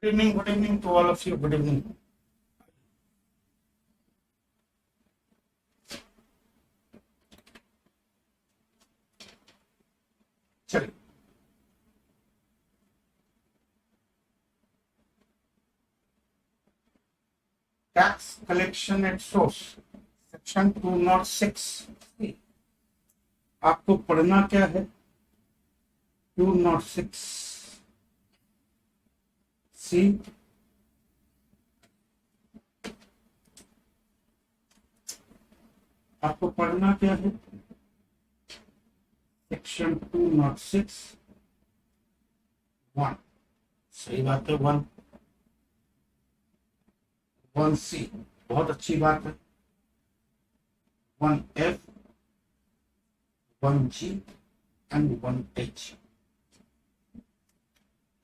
Good evening to all of you. Good evening. चलिए, tax collection at source section 206। आपको पढ़ना क्या है? 206 सी। आपको पढ़ना क्या है? सेक्शन 206 1। सही बात है। 1 सी बहुत अच्छी बात है। 1F 1G and 1H।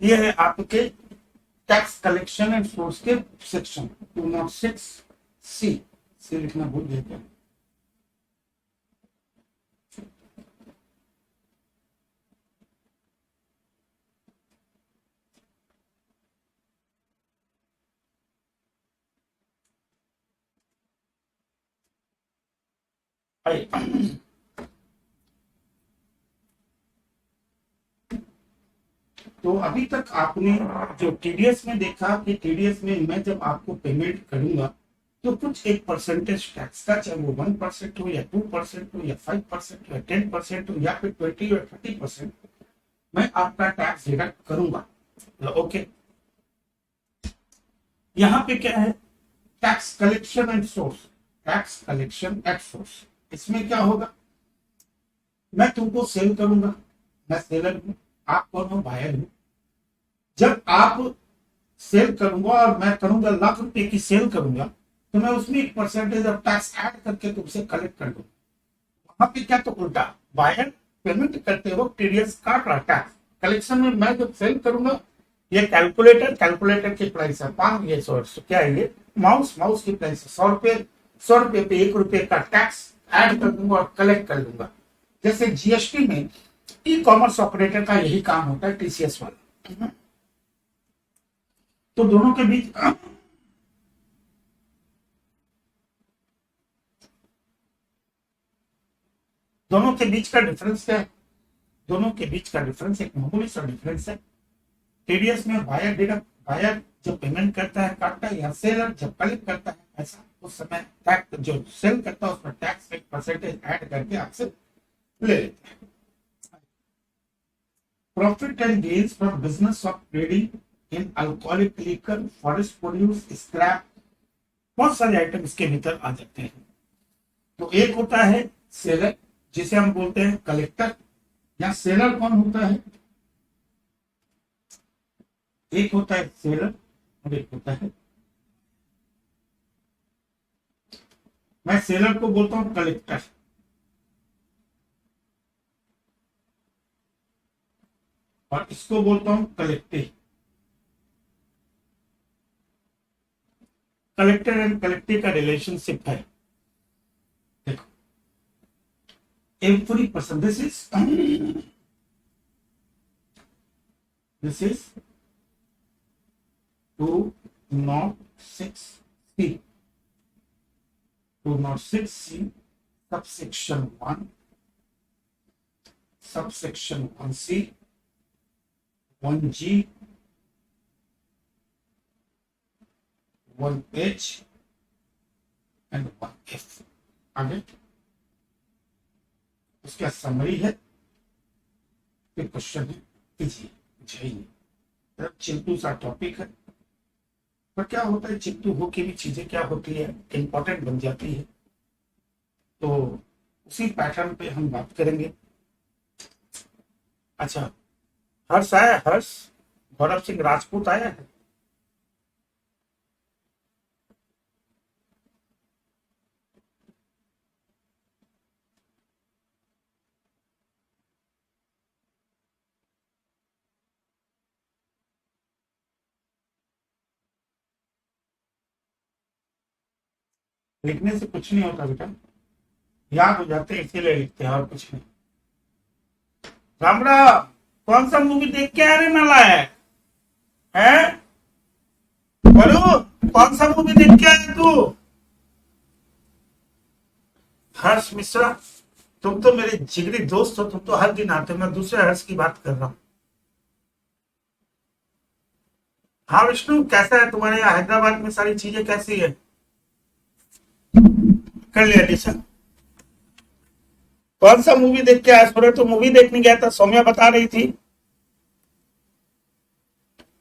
ये है आपके टैक्स कलेक्शन एंड सोर्स के सेक्शन 206 सी। सी लिखना भूल गए क्या? तो अभी तक आपने जो टीडीएस में देखा कि टीडीएस में मैं जब आपको पेमेंट करूंगा तो कुछ एक परसेंटेज टैक्स का, चाहे वो 1% हो या 2% हो या 5% हो या 10% हो या फिर 20 या 30%, मैं आपका टैक्स डिडक्ट करूंगा। ओके, यहाँ पे क्या है? Tax collection and source. Tax collection at source, इसमें क्या होगा? मैं तुमको सेल करूंगा, मैं सेलर हूं, आप कौन हो? बायर हूं। जब आप सेल करूंगा और मैं करूंगा ₹1,00,000 की सेल करूंगा, तो मैं उसमें एक परसेंटेज ऑफ टैक्स ऐड करके तुमसे कलेक्ट कर दूंगा। वहां पे क्या, तो उल्टा, बायर पेमेंट करते वक्त टीडीएस काट रहा टैक्स। कलेक्शन में मैं जब सेल करूंगा, ये कैलकुलेटर की प्राइस है 5, ये 100, क्या है ये? माउस की प्राइस है ₹100 पे ₹1 का टैक्स ऐड कर दूंगा और कलेक्ट कर दूंगा। जैसे जीएसटी में ई कॉमर्स ऑपरेटर का यही काम होता है, टीसीएस वाला। तो दोनों के बीच का डिफरेंस क्या है? दोनों के बीच का डिफरेंस एक मामूली सा डिफरेंस है। टीडीएस में बायर जब पेमेंट करता है काटता है, या सेलर जब कलेक्ट करता है पैसा, उस समय टैक्स जो सेल करता है उसमें टैक्स एक परसेंटेज ऐड करके आपसे ले लेते हैं। Profit and gains from business of trading in alcoholic liquor, forest produce, scrap, बहुत सारे आइटम इसके भीतर आ जाते हैं। तो एक होता है सेलर, जिसे हम बोलते हैं कलेक्टर। या सेलर कौन होता है? एक होता है सेलर और एक होता है, मैं सेलर को बोलता हूं कलेक्टर, और इसको बोलता हूं कलेक्टिव। कलेक्टर एंड कलेक्टिव का रिलेशनशिप है। देखो, every person, this is 206C, 206C subsection 1, subsection 1C, 1G, 1H and 1F। आगे उसका समरी है, फिर क्वेश्चन है, कीजिए, बुझाइए। चिंटू सा टॉपिक है, पर क्या होता है, चिंटू हो के भी चीजें क्या होती है, इंपॉर्टेंट बन जाती है। तो उसी पैटर्न पे हम बात करेंगे। अच्छा, हर्ष आया? हर्ष गौरव सिंह राजपूत आया है? लिखने से कुछ नहीं होता बेटा, याद हो जाते हैं इसीलिए लिखते हैं, और कुछ नहीं। राम राम, कौन सा मूवी देख के आ रहे नाला है? बोलो, कौन सा मूवी देख के आया तू? हर्ष मिश्रा? तुम तो मेरे जिगरी दोस्त हो, तुम तो हर दिन आते हो, मैं दूसरे हर्ष की बात कर रहा हूँ। हाँ विष्णु, कैसा है तुम्हारे यहाँ हैदराबाद में, सारी चीजें कैसी है? कर लिया डिसीजन? कौन सा मूवी देख के आया? सुबह तो मूवी देखने गया था, सौम्या बता रही थी।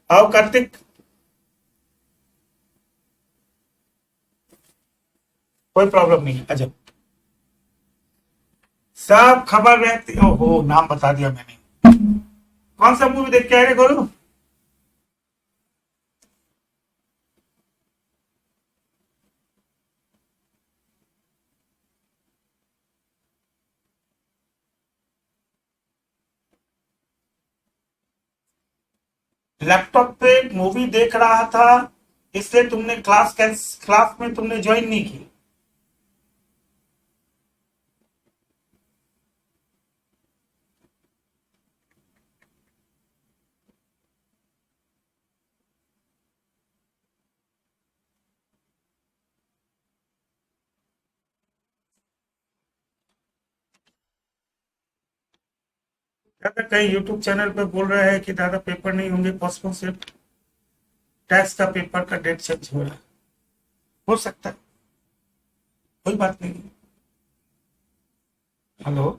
आओ कार्तिक। कोई प्रॉब्लम नहीं है, अच्छा। सब खबर रहती, ओहो नाम बता दिया मैंने। कौन सा मूवी देख के आए रे गोलू? लैपटॉप पे मूवी देख रहा था, इसलिए तुमने क्लास में तुमने ज्वाइन नहीं की? दादा कई यूट्यूब चैनल पे बोल रहे हैं कि दादा पेपर नहीं होंगे पोस्टपोन, सिर्फ टैक्स का पेपर का डेट चेंज हो रहा है। हो सकता है, कोई बात नहीं। हेलो,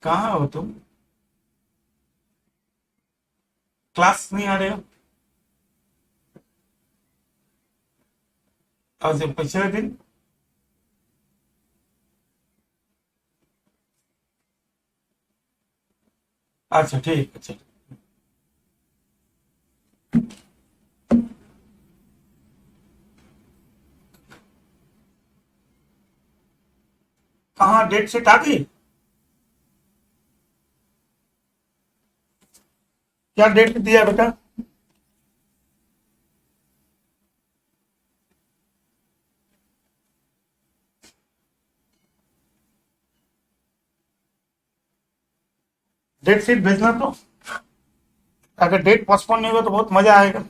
कहाँ हो तुम? क्लास नहीं आ रहे हो? और जब पिछले दिन? अच्छा ठीक है, चलो। कहाँ डेट शीट आ गई? क्या डेट दिया बेटा? डेट शीट भेजना तो। अगर डेट पोस्टपोन नहीं हुआ तो बहुत मजा आएगा।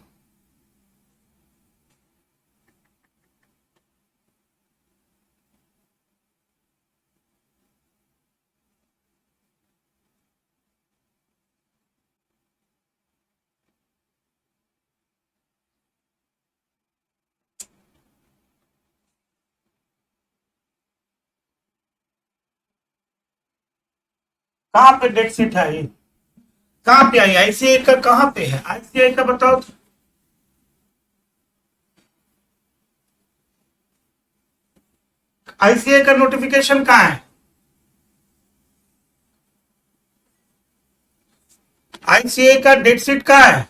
कहाँ पे डेट शीट है ये? कहाँ पे आई? आईसीआई का कहाँ पे है? आईसीआई का बताओ तो। आईसीआई का नोटिफिकेशन कहाँ है? आईसीआई का डेट शीट कहाँ है?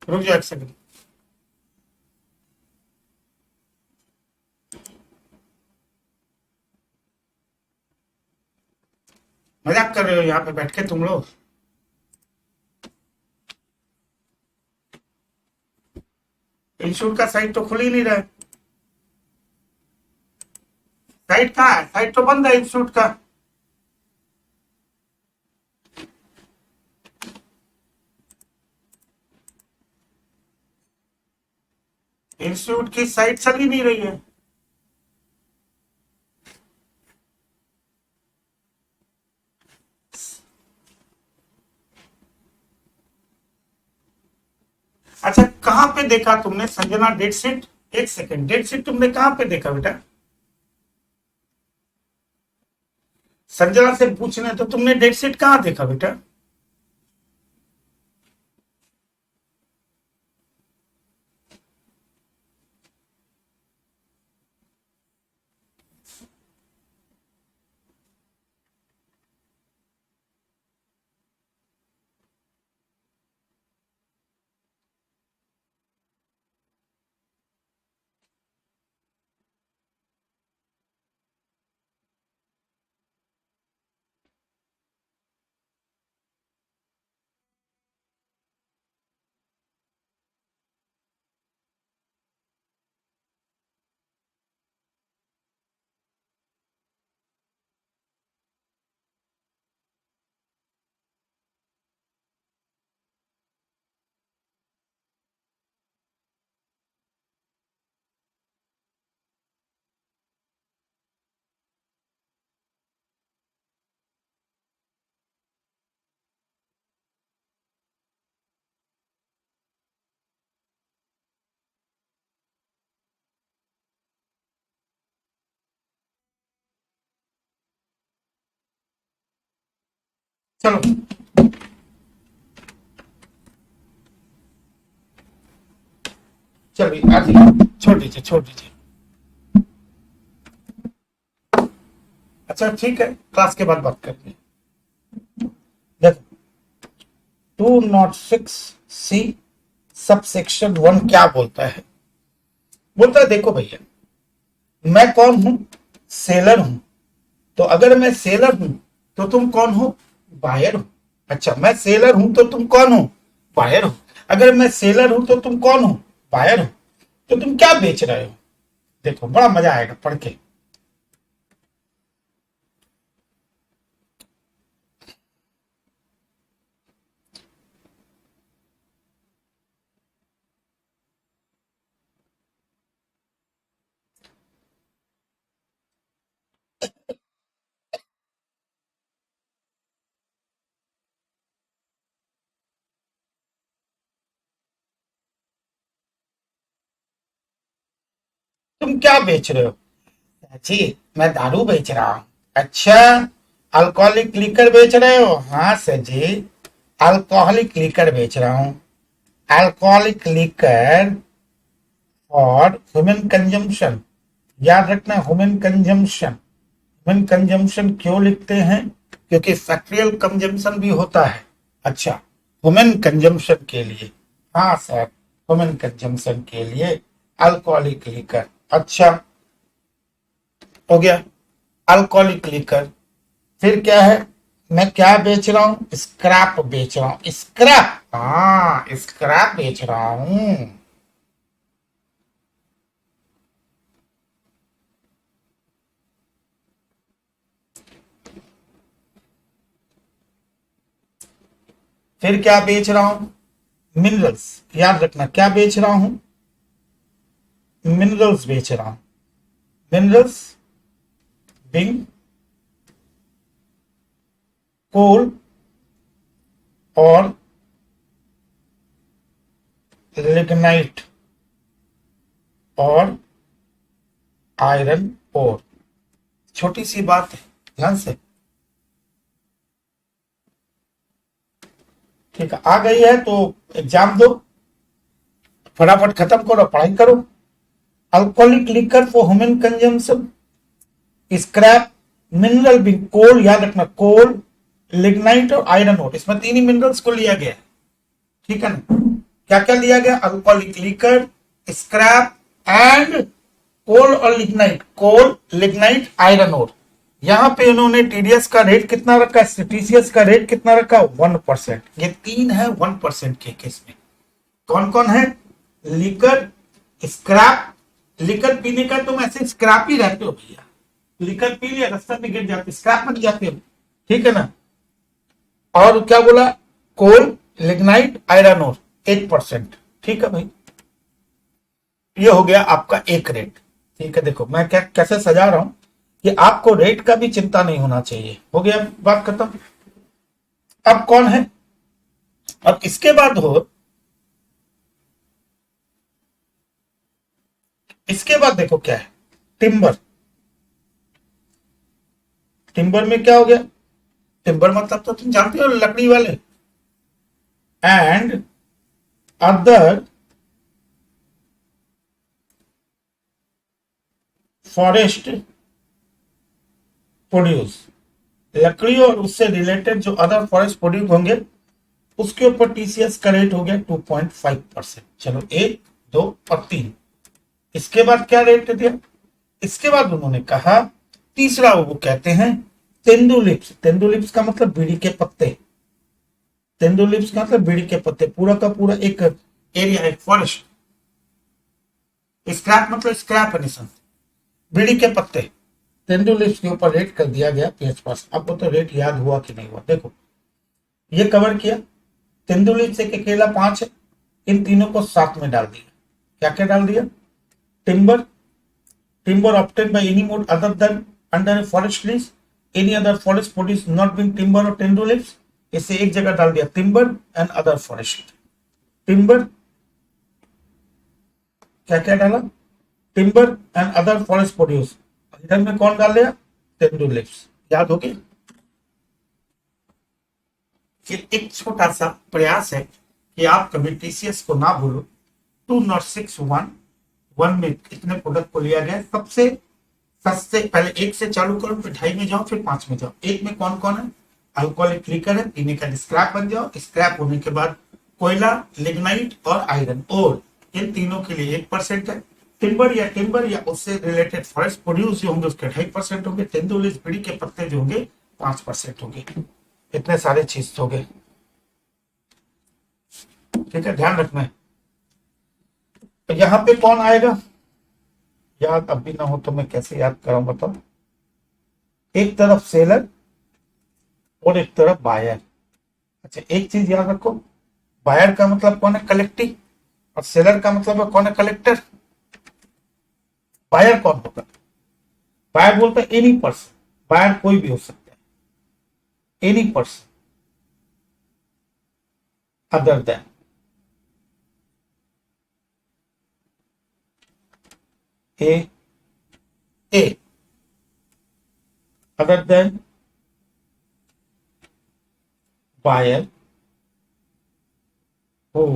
रुक जाओ एक सेकंड। मजाक कर रहे हो यहाँ पे बैठ के तुम लोग? इंस्टीट्यूट का साइट तो खुल ही नहीं रहा है। साइट कहाँ है? साइट तो बंद है इंस्टीट्यूट का। इंस्टीट्यूट की साइट चल ही नहीं रही है। अच्छा, कहाँ पे देखा तुमने संजना डेट शीट? एक सेकंड, डेट शीट तुमने कहाँ पे देखा बेटा? संजना से पूछने तो, तुमने डेट शीट कहाँ देखा बेटा? चलो चलिए आज छोड़ दीजिए। अच्छा ठीक है, क्लास के बाद बात करते हैं। देखो 206 सी सब सेक्शन 1 क्या बोलता है? बोलता है देखो भैया, मैं कौन हूं? सेलर हूं। तो अगर मैं सेलर हूं तो तुम कौन हो? बायर हो। अच्छा, मैं सेलर हूं तो तुम कौन हो? बायर हो। अगर मैं सेलर हूं तो तुम कौन हो? बायर हो। तो तुम क्या बेच रहे हो? देखो बड़ा मजा आएगा पढ़ के। तुम क्या बेच रहे हो? जी मैं दारू बेच रहा हूँ। अच्छा, अल्कोहलिक लिकर बेच रहे हो? हाँ सर जी, अल्कोहलिक लिकर बेच रहा हूँ। अल्कोहलिक लिकर और ह्यूमन कंजम्पशन, याद रखना ह्यूमन कंजम्पशन। ह्यूमन कंजम्पशन क्यों लिखते हैं? क्योंकि फैक्ट्रियल कंजम्पशन भी होता है। अच्छा, ह्यूमन कंजम्पशन के लिए, हाँ सर, ह्यूमन कंजम्पशन के लिए अल्कोहलिक लिकर। अच्छा हो गया अल्कोहलिक लिकर। फिर क्या है? मैं क्या बेच रहा हूं? स्क्रैप बेच रहा हूं। स्क्रैप, हाँ स्क्रैप बेच रहा हूं। फिर क्या बेच रहा हूं? मिनरल्स। याद रखना क्या बेच रहा हूं? मिनरल्स बेच रहा हूं। मिनरल्स बिंग कोल और लिग्नाइट और आयरन ओर। छोटी सी बात है, ध्यान से। ठीक है, आ गई है तो एग्जाम दो, फटाफट खत्म करो, पढ़ाई करो। Alcoholic liquor for human consumption, scrap, mineral being, coal, याद रखना कोल, लिग्नाइट और आयरन ओर। इसमें तीन ही मिनरल्स को लिया गया है। ठीक है ना? क्या क्या लिया गया? Alcoholic liquor, scrap and coal और lignite. Coal, lignite, iron ore. यहां पे इन्होंने टीडीएस का रेट कितना रखा है? टीसीएस का रेट कितना रखा? 1%। ये तीन है 1% के केस में। कौन कौन है? Liquor, scrap. लिकर पीने का तुम ऐसे स्क्रैप ही रहते हो भैया, लिकर पी लिया रास्ता में गिर जाते, स्क्रैप बन जाते हो। ठीक है ना? और क्या बोला? कोल, लिग्नाइट, आयरन ओर 8%। ठीक है भाई, ये हो गया आपका एक रेट। ठीक है, देखो मैं क्या कैसे सजा रहा हूं कि आपको रेट का भी चिंता नहीं होना चाहिए। हो गया, बात खत्म। अब कौन है? अब इसके बाद हो, इसके बाद देखो क्या है? टिम्बर। टिम्बर में क्या हो गया? टिम्बर मतलब तो तुम जानते हो, लकड़ी वाले। एंड अदर फॉरेस्ट प्रोड्यूस, लकड़ी और उससे रिलेटेड जो अदर फॉरेस्ट प्रोड्यूस होंगे उसके ऊपर टीसीएस का रेट हो गया 2.5%। चलो एक, दो और तीन। इसके बाद क्या रेट दिया? इसके बाद उन्होंने कहा तीसरा, वो कहते हैं तेंदुलिप्स। तेंदुलिप्स का मतलब बीड़ी के पत्ते। तेंदुलिप्स का मतलब बीड़ी के पत्ते, पूरा का पूरा एक एरिया, एक फॉरेस्ट। स्क्रैप मतलब स्क्रैप एनिशन, बीड़ी के पत्ते। तेंदुलिप्स के ऊपर रेट कर दिया गया 5%। आपको तो रेट याद हुआ कि नहीं हुआ? देखो ये कवर किया। तेंदुलिप्स एक अकेला 5 है, इन तीनों को साथ में डाल दिया। क्या क्या डाल दिया? Timber, timber obtained by any mode other than under a forest lease, any other forest produce not being timber or tendu leaves। इसे एक जगह डाल दिया, timber and other forest। timber, क्या क्या डाला? timber and other forest produce। इधर में कौन डाल दिया? tendu leaves। याद हो गया? कि एक छोटा सा प्रयास है कि आप कभी टीसीएस को ना भूलो। 2061 में इतने प्रोडक्ट को लिया गया। सबसे सस्ते पहले एक से चालू करो, फिर 2.5 में जाओ, फिर 5 में जाओ। एक में कौन कौन है? अल्कोहलिक लिकर है, पीने का स्क्रैप बन जाओ। स्क्रैप होने के बाद कोयला, लिग्नाइट और आयरन, और इन तीनों के लिए 1% है। टिम्बर या उससे रिलेटेड फॉरेस्ट प्रोड्यूस जो होंगे उसके 2.5% होंगे। तेंदुलेस बीड़ी के पत्ते जो होंगे 5% होंगे। इतने सारे चीज हो गए, ठीक है, ध्यान रखना है। तो यहाँ पे कौन आएगा? याद अभी ना हो तो मैं कैसे याद कराऊं बताओ। एक तरफ सेलर और एक तरफ बायर। अच्छा, एक चीज याद रखो, बायर का मतलब कौन है? कलेक्टिंग। और सेलर का मतलब है कौन है? कलेक्टर। बायर कौन होगा? बायर बोलते हैं एनी पर्सन। बायर कोई भी हो सकता है, any person other than a a other than buyer who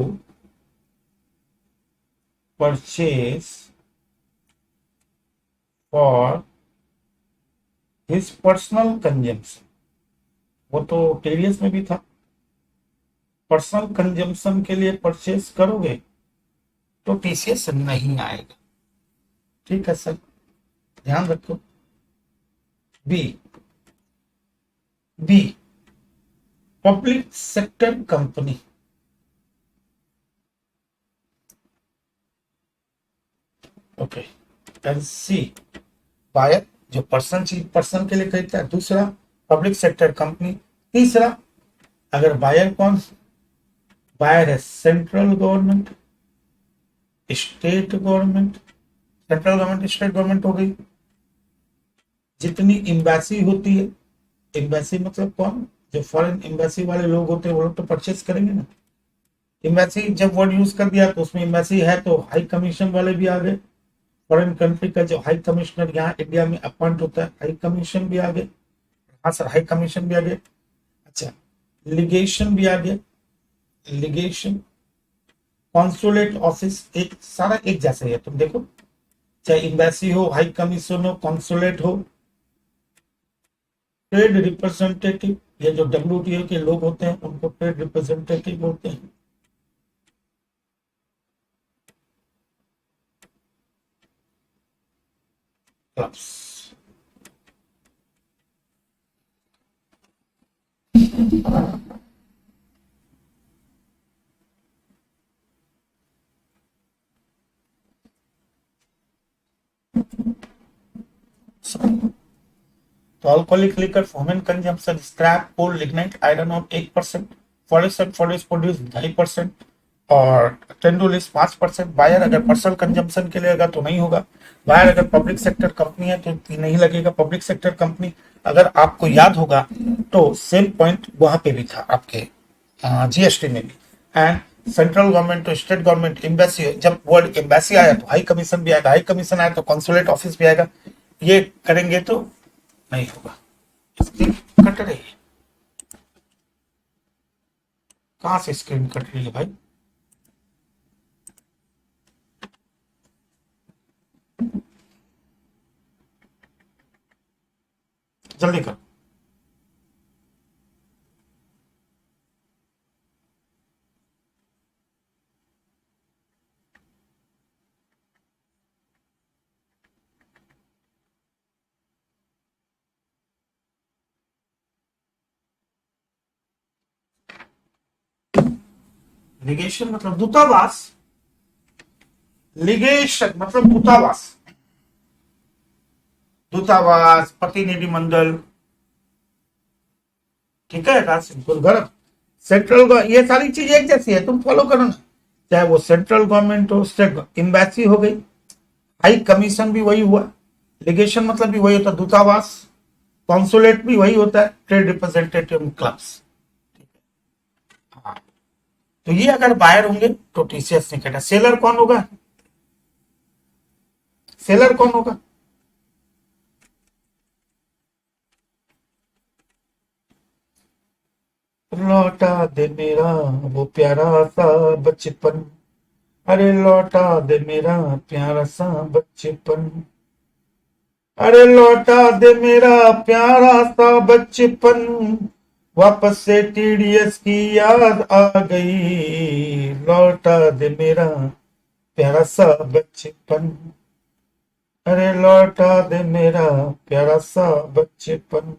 purchase for his personal consumption. वो तो टेरियस में भी था। पर्सनल कंजम्पशन के लिए परचेज करोगे तो टीसीएस नहीं आएगा, ठीक है सर, ध्यान रखो। B B public sector company. Okay, and C buyer जो पर्सन चीज पर्सन के लिए खरीदता है। दूसरा पब्लिक सेक्टर कंपनी। तीसरा, अगर बायर कौन? बायर है central government, state government. Central government, state government हो गई। जितनी एम्बेसी होती है, एम्बेसी मतलब कौन? जो फॉरेन एम्बेसी वाले लोग होते हैं वो लोग तो परचेस करेंगे ना। एम्बेसी जब वर्ड यूज कर दिया तो उसमें एम्बेसी है तो हाई कमीशन वाले भी आ गए। फॉरेन कंट्री का जो हाई कमिश्नर यहाँ इंडिया में अपॉइंट होता है, हाई कमीशन भी आ गए। हाँ सर, हाई कमीशन भी आ गए। अच्छा, लिगेशन भी आ गया। लिगेशन, कॉन्सुलेट ऑफिस, एक सारा एक जैसा ही है, तुम देखो, चाहे एम्बेसी हो, हाई कमीशन हो, कॉन्सुलेट हो। ट्रेड रिप्रेजेंटेटिव, ये जो डब्ल्यूटीओ के लोग होते हैं उनको ट्रेड रिप्रेजेंटेटिव बोलते हैं। क्लब्स। तो alcoholic liquor, human consumption, scrap, coal, lignite, iron और 1%। Forest and forest produce 2.5%। और टेंडुलिस 5%। बायर अगर पर्सनल कंजम्पशन के लिए होगा तो नहीं होगा। बायर अगर पब्लिक सेक्टर कंपनी है तो नहीं लगेगा। पब्लिक सेक्टर कंपनी, अगर आपको याद होगा तो सेम पॉइंट वहां पे भी था आपके जीएसटी में भी। एंड सेंट्रल गवर्नमेंट तो स्टेट गवर्नमेंट, एम्बेसी, जब वर्ड एम्बेसी आया तो हाई कमीशन भी आएगा, हाई कमीशन आया तो कॉन्सुलेट ऑफिस भी आएगा। ये करेंगे तो नहीं होगा। इसकी कट रही है, कहां से स्क्रीन कट रही है भाई? जल्दी कर। लिगेशन मतलब दूतावास। लिगेशन मतलब दूतावास, दूतावास, प्रतिनिधि मंडल, ठीक है, राष्ट्र गर्भ, सेंट्रल, ये सारी चीज एक जैसी है, तुम फॉलो करो ना। चाहे वो सेंट्रल गवर्नमेंट हो, स्टेट एम्बेसी हो गई, हाई कमीशन भी वही हुआ, लिगेशन मतलब भी वही होता है, दूतावास, कॉन्सुलेट भी वही होता है, ट्रेड रिप्रेजेंटेटिव क्लब्स। हाँ, तो ये अगर बायर होंगे तो टीसीएस नहीं कटेगा। सेलर कौन होगा? सेलर कौन होगा? लौटा दे मेरा वो प्यारा सा बचपन, अरे लौटा दे मेरा प्यारा सा बचपन, अरे लौटा दे मेरा प्यारा सा बचपन, वापस से टीडीएस की याद आ गई, लौटा दे मेरा प्यारा सा बचपन, अरे लौटा दे मेरा प्यारा सा बचपन।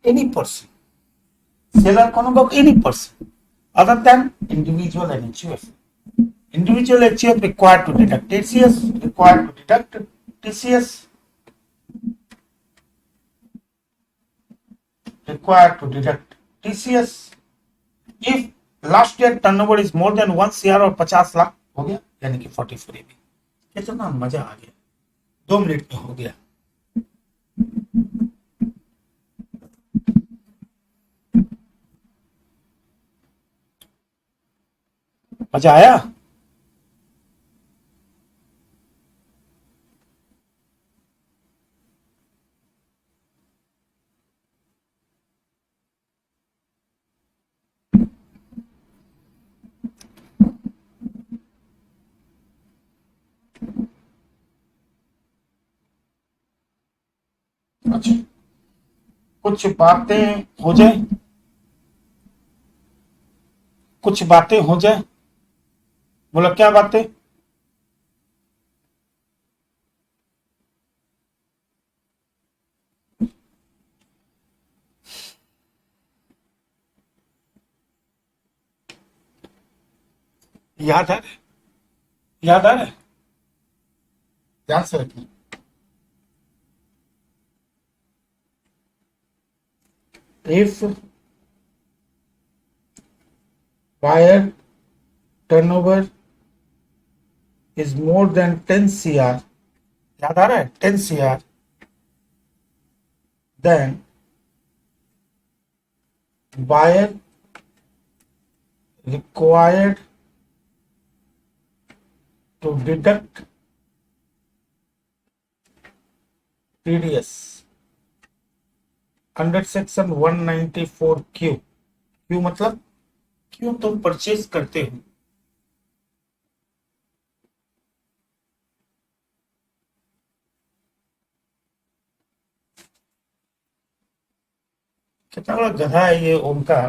Any person, seller convoke any person other than individual and HUF. Individual HUF required to deduct TCS, required to deduct TCS, required to deduct TCS. If last year turnover is more than 1 CR और 50 लाख हो गया, यानी कि 44 AB। कितना मजा आ गया, 2 minute में हो गया। मजा आया? अच्छा, कुछ बातें हो जाए, कुछ बातें हो जाए। बोला क्या बातें? याद है? याद आ रहा है? ध्यान से रखना। If buyer turnover is more than 10 CR, याद आ रहा है? 10 CR, then buyer required to deduct TDS under section 194Q। Q मतलब क्यों तुम परचेज करते हो, कितना बड़ा गधा है ये ओमकार।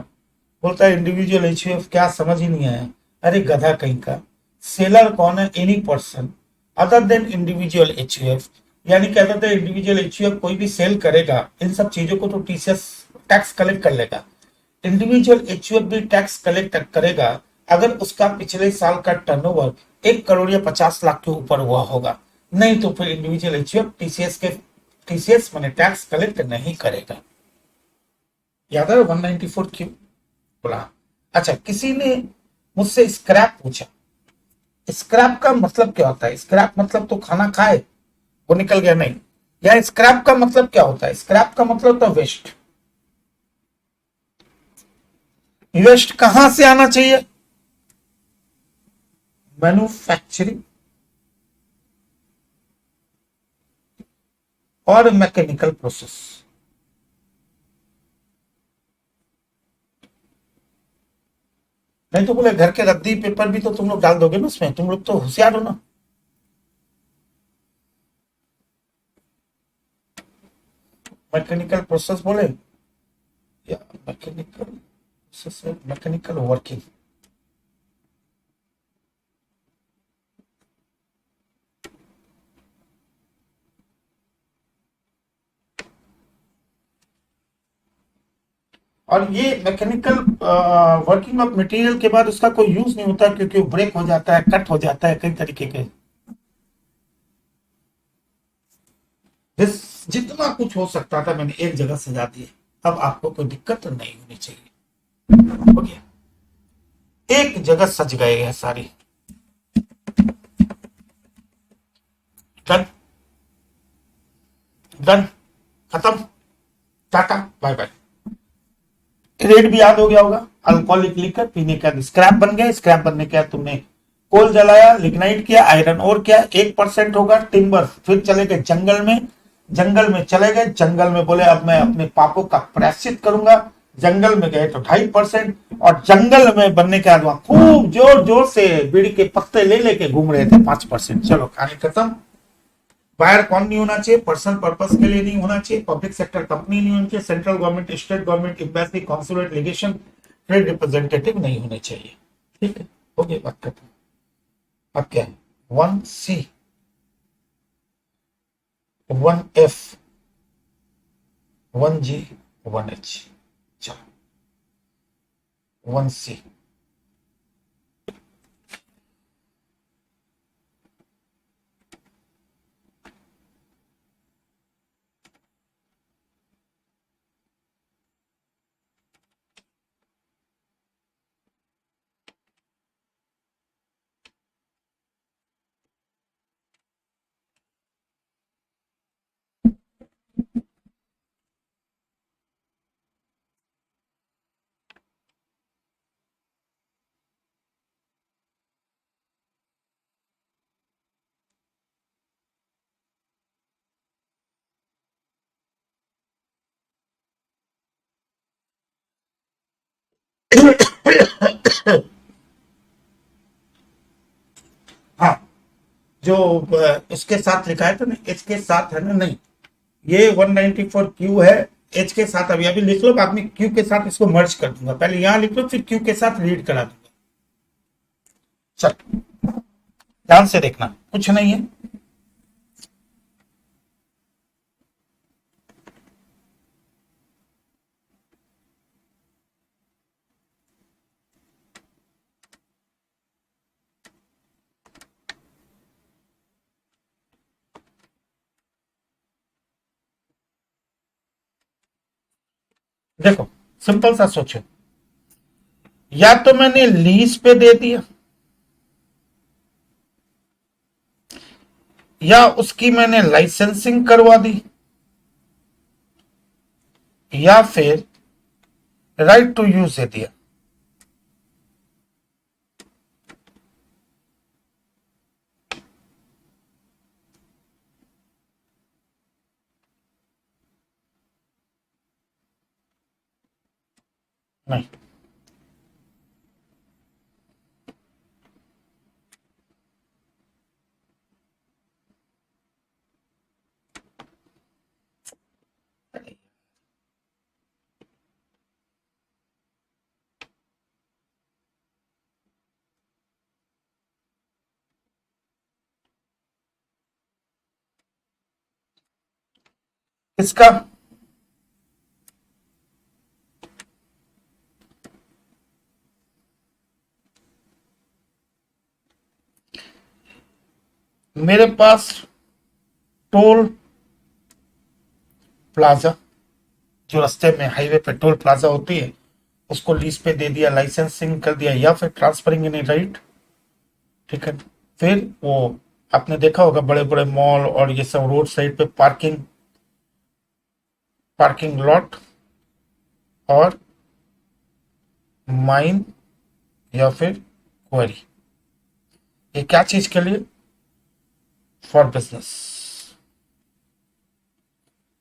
बोलता है इंडिविजुअल एचयूएफ, क्या समझ ही नहीं आया। अरे गधा कहीं का। सेलर कौन है? Any person other than individual HUF, यानी कि अदर देन इंडिविजुअल एचयूएफ कोई भी सेल करेगा इन सब चीजों को तो टीसीएस टैक्स कलेक्ट कर लेगा। इंडिविजुअल एचयूएफ भी टैक्स कलेक्ट करेगा अगर उसका पिछले साल का टर्नओवर 1 करोड़ या 50 लाख के ऊपर हुआ होगा, नहीं तो फिर इंडिविजुअल एचयूएफ टीसीएस माने टैक्स कलेक्ट नहीं करेगा। याद है 194 क्यों बोला? अच्छा, किसी ने मुझसे स्क्रैप पूछा। स्क्रैप का मतलब क्या होता है? स्क्रैप मतलब तो खाना खाए वो निकल गया, नहीं। या स्क्रैप का मतलब क्या होता है? स्क्रैप का मतलब तो वेस्ट। वेस्ट कहां से आना चाहिए? मैन्युफैक्चरिंग और मैकेनिकल प्रोसेस। नहीं तो बोले घर के रद्दी पेपर भी तो तुम लोग डाल दोगे ना उसमें, तुम लोग तो होशियार हो ना। मैकेनिकल प्रोसेस बोले या मैकेनिकल प्रोसेस, मैकेनिकल वर्किंग। और ये मैकेनिकल वर्किंग ऑफ मटेरियल के बाद उसका कोई यूज नहीं होता, क्योंकि वो ब्रेक हो जाता है, कट हो जाता है कई तरीके के। जितना कुछ हो सकता था मैंने एक जगह सजा दिए। अब आपको कोई दिक्कत नहीं होनी चाहिए। हो गया। एक जगह सज गए हैं सारी। डन, डन, खत्म, टाटा, बाय बाय। रेट भी याद हो गया होगा, अल्कोहलिक लिकर पीने के बाद स्क्रैप बन गया, स्क्रैप बनने के बाद तुमने कोल जलाया, लिग्नाइट किया, आयरन और किया, 1% होगा टिम्बर, फिर चले गए जंगल में, जंगल में चले गए, जंगल में बोले अब मैं अपने पापों का प्रायश्चित करूंगा, जंगल में गए तो 2.5%, और जंगल में बनने के बाद वहां खूब जोर जोर से बीड़ी के पत्ते ले लेके घूम रहे थे 5%। चलो कहानी खत्म। बायर कौन नहीं होना चाहिए? पर्सनल पर्पस के लिए नहीं होना चाहिए, पब्लिक सेक्टर कंपनी नहीं होनी चाहिए, central government, state government, embassy, consulate, legation, trade representative नहीं होने चाहिए। ठीक है, हो गई बात खत्म। अब क्या है? 1C, 1F, 1G, 1H। चलो 1C। हाँ, जो इसके साथ लिखा है तो नहीं, इसके साथ है ना? नहीं, ये 194 क्यू है, एच के साथ अभी अभी लिख लो, बाद में क्यू के साथ इसको मर्ज कर दूंगा, पहले यहां लिख लो फिर क्यू के साथ रीड करा दूंगा। चल ध्यान से देखना, कुछ नहीं है। देखो, सिंपल सा सोचो, या तो मैंने लीज पे दे दिया, या उसकी मैंने लाइसेंसिंग करवा दी, या फिर राइट टू यूज दे दिया। नहीं, इसका मेरे पास टोल प्लाजा, जो रास्ते में हाईवे पे टोल प्लाजा होती है, उसको लीज पे दे दिया, लाइसेंसिंग कर दिया, या फिर ट्रांसफरिंग इन राइट। ठीक है, फिर वो आपने देखा होगा बड़े बड़े मॉल और ये सब रोड साइड पे पार्किंग, पार्किंग लॉट और माइन या फिर क्वेरी, ये क्या चीज के लिए? For business.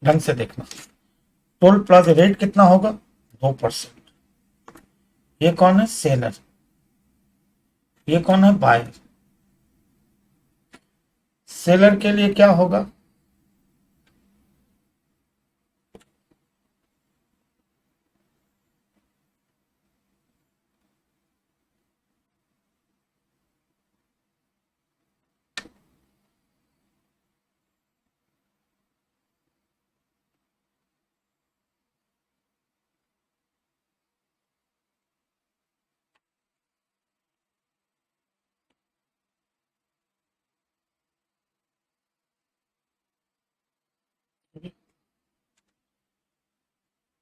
ढंग से देखना, टोल प्लाजा रेट कितना होगा? 2%। ये कौन है? सेलर। ये कौन है? बायर। सेलर के लिए क्या होगा?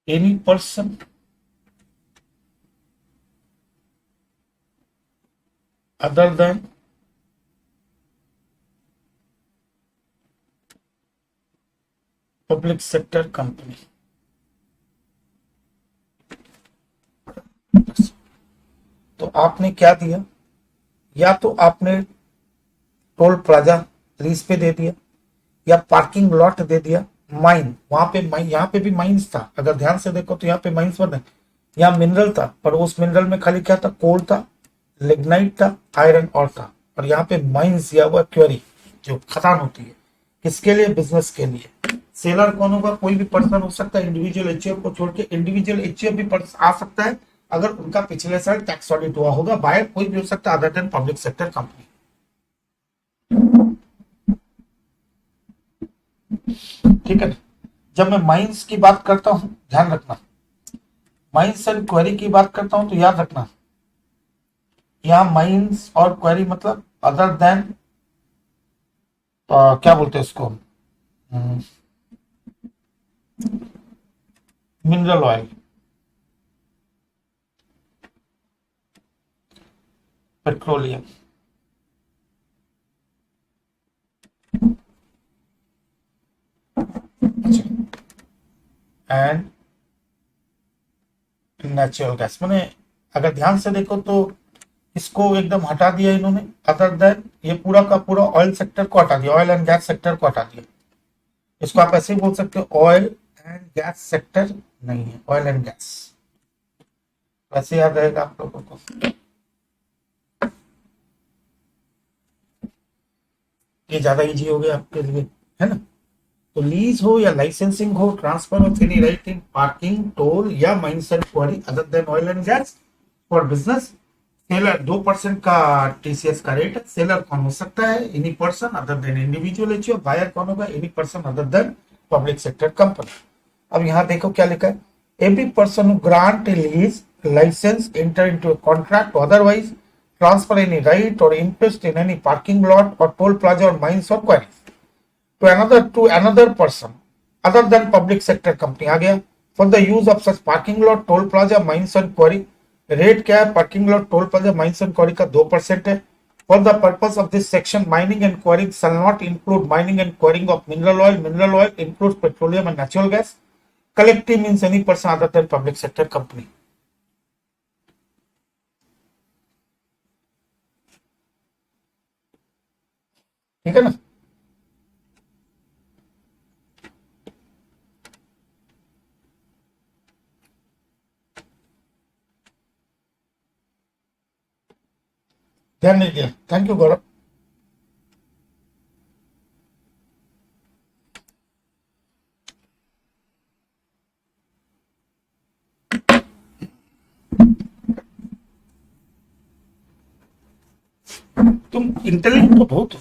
Any person other than public sector company. तो आपने क्या दिया, या तो आपने टोल प्लाजा लीज पे दे दिया, या पार्किंग लॉट दे दिया, माइन, वहां पे माइन, यहाँ पे भी माइंस था, अगर ध्यान से देखो तो यहाँ पे माइंस बने, यहाँ मिनरल था, पर उस मिनरल में खाली क्या था, कोल था, लिग्नाइट था, आयरन और था, और यहाँ पे माइंस दिया हुआ क्वेरी जो खदान होती है, किसके लिए, बिजनेस के लिए। सेलर कौन होगा, कोई भी पर्सन हो सकता है, इंडिविजुअल एचयूएफ को छोड़ के इंडिविजुअल एचयूएफ भी आ सकता है अगर उनका पिछले साल टैक्स ऑडिट हुआ होगा। बायर कोई भी हो सकता है other than public sector company. ठीक है ना। जब मैं माइंस की बात करता हूं, ध्यान रखना, माइंस एंड क्वेरी की बात करता हूं तो याद रखना, यहां माइंस और क्वेरी मतलब अदर देन क्या बोलते हैं इसको, mineral oil, petroleum, and natural gas. मैंने अगर ध्यान से देखो तो इसको एकदम हटा दिया इन्होंने, अदर देन ये पूरा का पूरा ऑयल सेक्टर को हटा दिया, ऑयल एंड गैस सेक्टर को हटा दिया। इसको आप ऐसे ही बोल सकते हो, ऑयल एंड गैस सेक्टर नहीं है, ऑयल एंड गैस, वैसे याद रहेगा आप लोगों को। ये ज्यादा इजी हो गया आपके लिए, है ना। तो लीज हो या लाइसेंसिंग हो, transfer of any right in parking, toll या mines and quarry other than oil and gas for business. Seller 2% का टीसीएस का रेट है। सेलर कौन हो सकता है, any person other than individual HUF. Buyer कौन होगा, any person other than public sector company. अब यहाँ देखो क्या लिखा है, every person who grant a lease license, enter into a contract, otherwise transfer any right और interest in any parking lot और टोल प्लाजा और माइंस और quarries to another person other than public sector company आ गया, for the use of such parking lot, toll plaza, mines and quarry। Rate क्या है, parking lot, toll plaza, mines and quarry का 2% है। For the purpose of this section mining and quarrying shall not include mining and quarrying of mineral oil. Mineral oil includes petroleum and natural gas. Collective means any person other than public sector company. ठीक है ना। ध्यान नहीं दिया, thank you गौरव। तुम intelligent तो बहुत हो।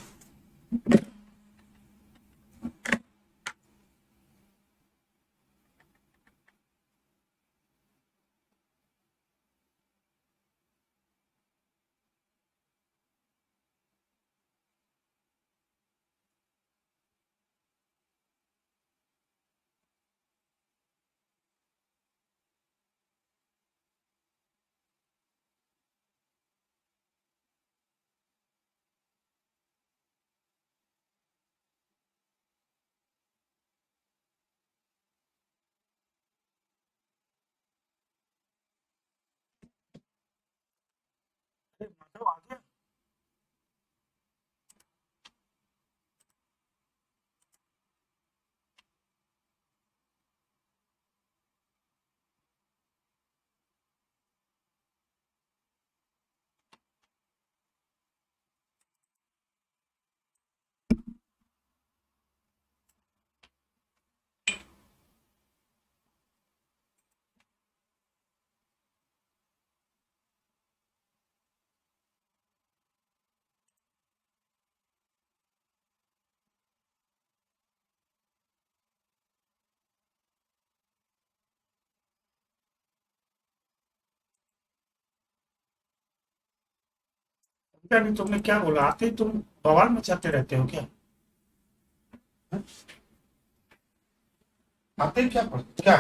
माधव आ गया। क्या नहीं, तुमने क्या बोला, आते ही तुम बवाल मचाते रहते हो क्या? हाँ? आते ही क्या क्या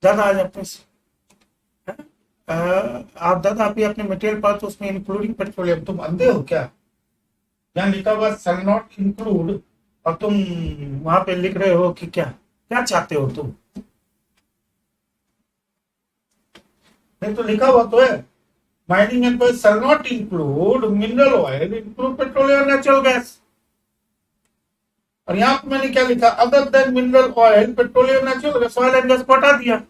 ज्यादा आ जाते हैं? आप दादा अभी अपने मटेरियल पार्ट उसमें इंक्लूडिंग पेट्रोलियम, तुम अंधे हो क्या? यहाँ लिखा हुआ शैल नॉट इंक्लूड, और तुम वहां पे लिख रहे हो कि क्या क्या चाहते हो तुम? नहीं तो लिखा हुआ तो है, mining and shall not include mineral oil, include petroleum natural gas. और यहाँ पे मैंने क्या लिखा, other than mineral oil petroleum natural gas, oil and gas को हटा दिया।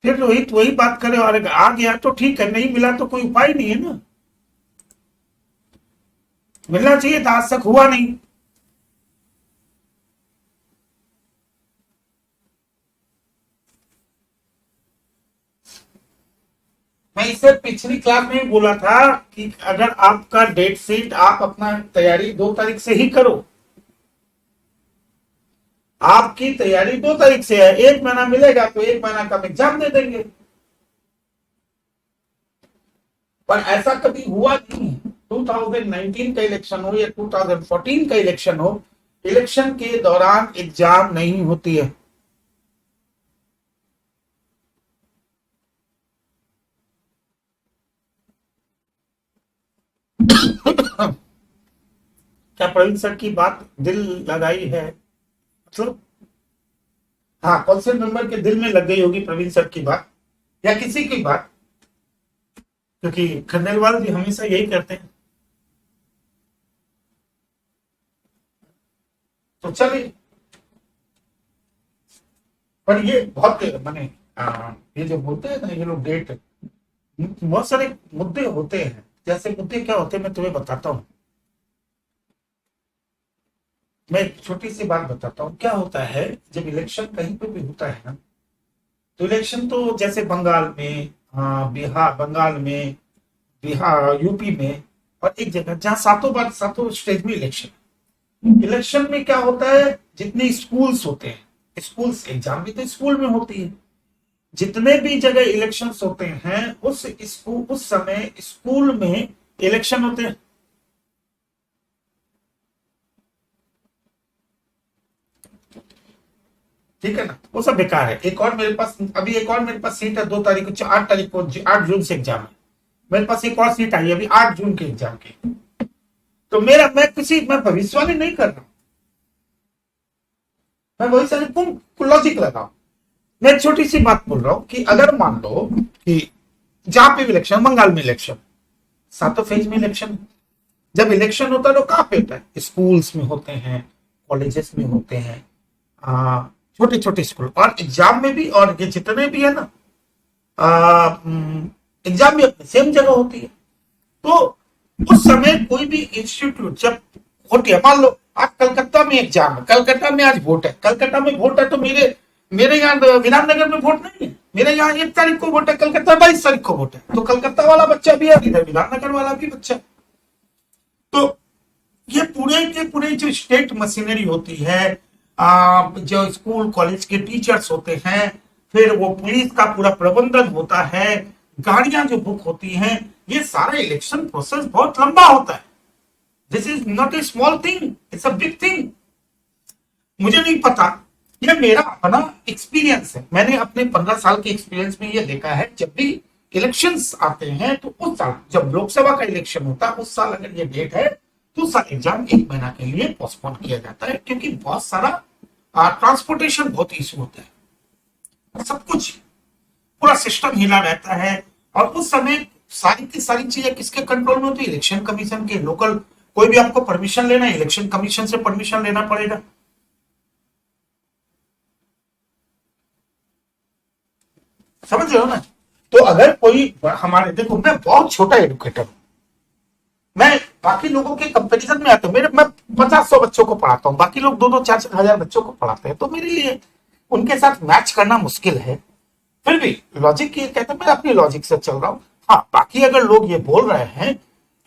फिर रोहित वही बात करे, और आ गया तो ठीक है, नहीं मिला तो कोई उपाय नहीं है ना। मिलना चाहिए था, आज तक हुआ नहीं। मैं इसे पिछली क्लास में भी बोला था कि अगर आपका डेट शीट, आप अपना तैयारी 2 तारीख से ही करो। आपकी तैयारी 2 तारीख से है, 1 महीना मिलेगा तो 1 महीना का एग्जाम दे देंगे। पर ऐसा कभी हुआ नहीं है। 2019 का इलेक्शन हो या 2014 का इलेक्शन हो, इलेक्शन के दौरान एग्जाम नहीं होती है। क्या प्रवीण सर की बात दिल लगाई है, मतलब हाँ, कौन से मेंबर के दिल में लग गई होगी प्रवीण सर की बात, या किसी की बात, क्योंकि खंडेलवाल भी हमेशा यही करते हैं। तो चलिए, पर ये बहुत माने ये जो बोलते हैं ना ये लोग डेट, बहुत सारे मुद्दे होते हैं। जैसे मुद्दे क्या होते हैं मैं तुम्हें बताता हूँ। मैं एक छोटी सी बात बताता हूँ, क्या होता है जब इलेक्शन कहीं पे भी होता है ना, तो इलेक्शन तो जैसे बंगाल में, हाँ बिहार, बंगाल में, बिहार, यूपी में, और एक जगह जहाँ सातों बार सातों स्टेज में इलेक्शन। इलेक्शन में क्या होता है, जितने स्कूल्स होते हैं, स्कूल्स एग्जाम भी तो स्कूल में होती है, जितने भी जगह इलेक्शंस होते हैं उस स्कूल, उस समय स्कूल में इलेक्शन होते हैं। ठीक है ना, वो सब बेकार है। एक और मेरे पास अभी, एक और मेरे पास सीट है 2 तारीख को, 8 तारीख को, 8 जून से एग्जाम है। मेरे पास एक और सीट आई है अभी 8 जून के एग्जाम की। तो मेरा, मैं भविष्यवाणी नहीं कर रहा, मैं भविष्यवाणी तुम लॉजिक लगाओ। मैं छोटी सी बात बोल रहा हूं कि अगर मान लो कि जहां पे भी इलेक्शन, बंगाल में इलेक्शन, सातों फेज में इलेक्शन, जब इलेक्शन होता है तो कहाँ पे होता है, स्कूल्स में होते हैं, कॉलेजेस में होते हैं, छोटे छोटे स्कूल, और एग्जाम में भी, और ये जितने भी है ना, एग्जाम भी अपने सेम जगह होती है। तो उस समय कोई भी इंस्टीट्यूट जब होती है, मान लो आज कलकत्ता में एग्जाम है, कलकत्ता में आज वोट है, कलकत्ता में वोट है, तो मेरे मेरे यहाँ विधाननगर में वोट नहीं है, मेरे यहाँ 1 तारीख को वोट है, कलकत्ता 22 तारीख को वोट है, तो कलकत्ता वाला बच्चा भी है, इधर विधाननगर वाला भी बच्चा। तो ये पूरे के पूरे जो स्टेट मशीनरी होती है, जो स्कूल कॉलेज के टीचर्स होते हैं, फिर वो पुलिस का पूरा प्रबंधन होता है, गाड़ियां जो बुक होती हैं, ये सारा इलेक्शन प्रोसेस बहुत लंबा होता है। This is not a small thing, it's a big thing. मुझे नहीं पता, ये मेरा अपना एक्सपीरियंस है, मैंने अपने 15 साल के एक्सपीरियंस में ये देखा है, जब भी इलेक्शंस आते हैं तो उस साल जब लोकसभा का इलेक्शन होता है, उस साल अगर ये डेट है तो उस साल एग्जाम 1 महीना के लिए पोस्टपोन किया जाता है, क्योंकि बहुत सारा ट्रांसपोर्टेशन बहुत इशू होता है, सब कुछ पूरा सिस्टम हिला रहता है। और उस समय सारी की सारी चीजें किसके कंट्रोल में होती है, इलेक्शन कमीशन के। लोकल कोई भी आपको परमिशन लेना है, इलेक्शन कमीशन से परमिशन लेना पड़ेगा। समझ रहे हो ना? तो अगर कोई हमारे, देखो मैं बहुत छोटा एडुकेटर हूं, मैं बाकी लोगों के कंपैरिजन में आता हूं, मेरे मैं 50-100 बच्चों को पढ़ाता हूं, बाकी लोग 2-2 4-4 हजार बच्चों को पढ़ाते हैं, तो मेरे लिए उनके साथ मैच करना मुश्किल है। फिर भी लॉजिक ये कहते हैं, मैं अपनी लॉजिक से चल रहा हूँ। हाँ, बाकी अगर लोग ये बोल रहे हैं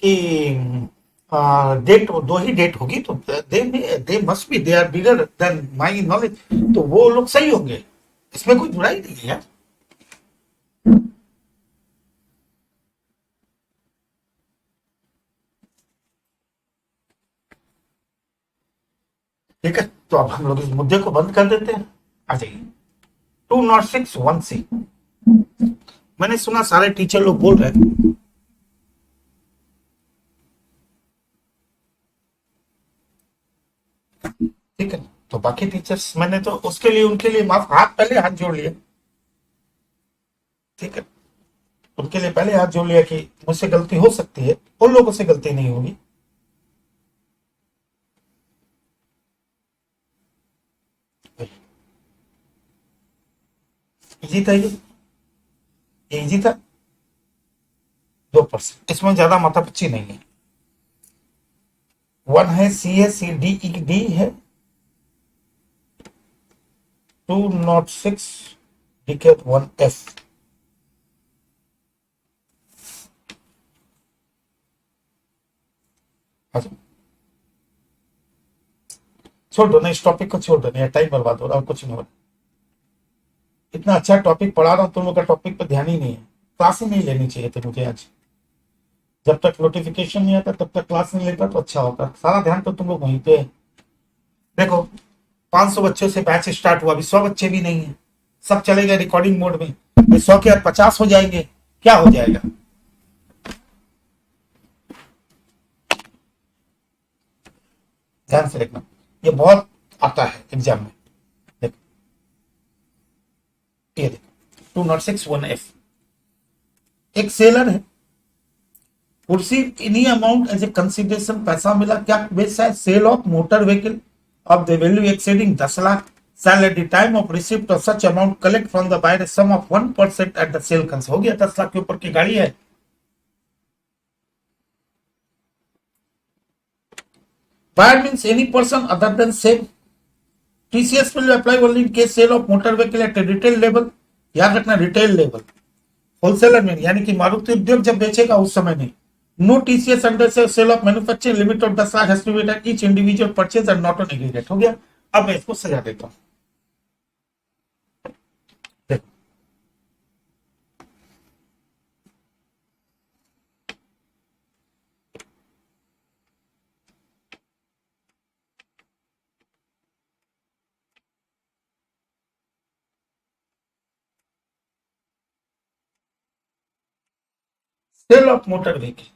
कि डेट 2 ही डेट होगी, तो they must be, they are bigger than my knowledge, तो वो लोग सही होंगे, इसमें कोई बुराई नहीं है यार। ठीक है, तो अब हम लोग इस मुद्दे को बंद कर देते हैं। आ जाइए 2061C। मैंने सुना सारे टीचर लोग बोल रहे हैं, ठीक है, तो बाकी टीचर्स मैंने तो उसके लिए उनके लिए माफ हाथ पहले हाथ जोड़ लिए, ठीक है, उनके लिए पहले हाथ जोड़ लिया कि मुझसे गलती हो सकती है, उन लोगों से गलती नहीं होगी। इजी था ये इजी था। 2%, इसमें ज्यादा माथापच्ची नहीं है। 1 है, सी है, सी डी ई डी है, 206 डिकेट 1F। अच्छा, छोड़ दो ना इस टॉपिक को, छोड़ दो, नहीं टाइम बर्बाद हो रहा और कुछ नहीं हो रहा। इतना अच्छा टॉपिक पढ़ा रहा हूं, तुम लोग का टॉपिक पर ध्यान ही नहीं है। क्लास ही नहीं लेनी चाहिए थी मुझे आज। जब तक नोटिफिकेशन नहीं आता तब तक क्लास नहीं लेता तो अच्छा होता। सारा ध्यान तो तुम लोग वहीं पे है। देखो 500 बच्चों से बैच स्टार्ट हुआ, अभी 100 बच्चे भी नहीं है, सब चले गए रिकॉर्डिंग मोड में। 100 के बाद 50 हो जाएंगे, क्या हो जाएगा। ध्यान से देखना, ये बहुत आता है एग्जाम में। देखो ये देखो 2061F, एक सेलर है, कुर्सी इन्हीं अमाउंट एज ए कंसिडरेशन पैसा मिला, क्या बेस है, sale of motor vehicle of the value exceeding 10 lakh shall at the time of receipt of such amount collect from the buyer a sum of 1% at the sale cons। हो गया, 10 लाख के ऊपर की गाड़ी है। Buyer means any person other than same। TCS will apply only in case sale of motor vehicle at a retail level। याद रखना retail level, wholesaler में यानी कि मारुति उद्योग जब बेचेगा उस समय नहीं। नो टीसीएस अंडर से sale of manufacturing limit of 10 lakh has to be at each individual purchase and not on aggregate. हो गया, अब मैं इसको सजा देता हूं। देखो sale of motor vehicle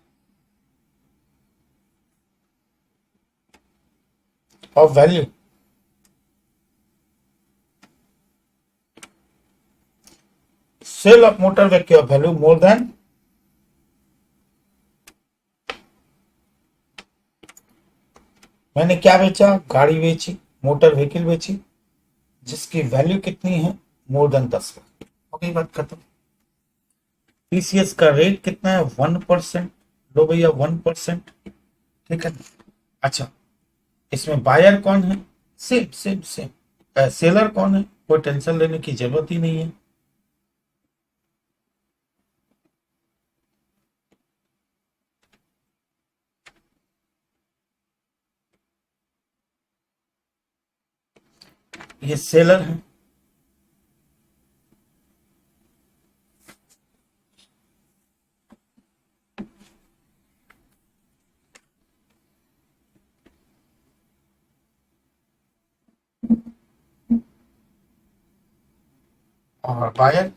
of value sale of motor vehicle of value more than मैंने क्या बेचा, गाड़ी बेची, मोटर व्हीकल बेची, जिसकी वैल्यू कितनी है, मोर देन 10 लाख। हो गई बात खत्म। टीसीएस का रेट कितना है, 1%। लो भैया 1%, ठीक है। अच्छा, इसमें बायर कौन है, सेम सेम सेम। सेलर कौन है, कोई टेंशन लेने की जरूरत ही नहीं है। ये सेलर है, और बायर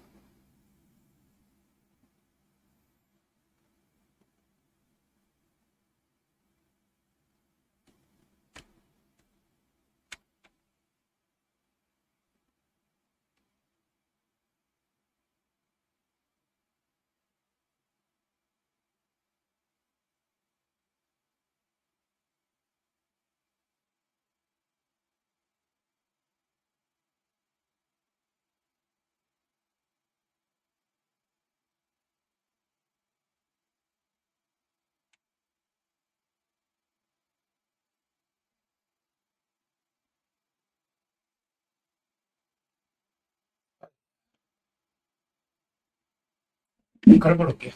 गड़बड़ हो गया।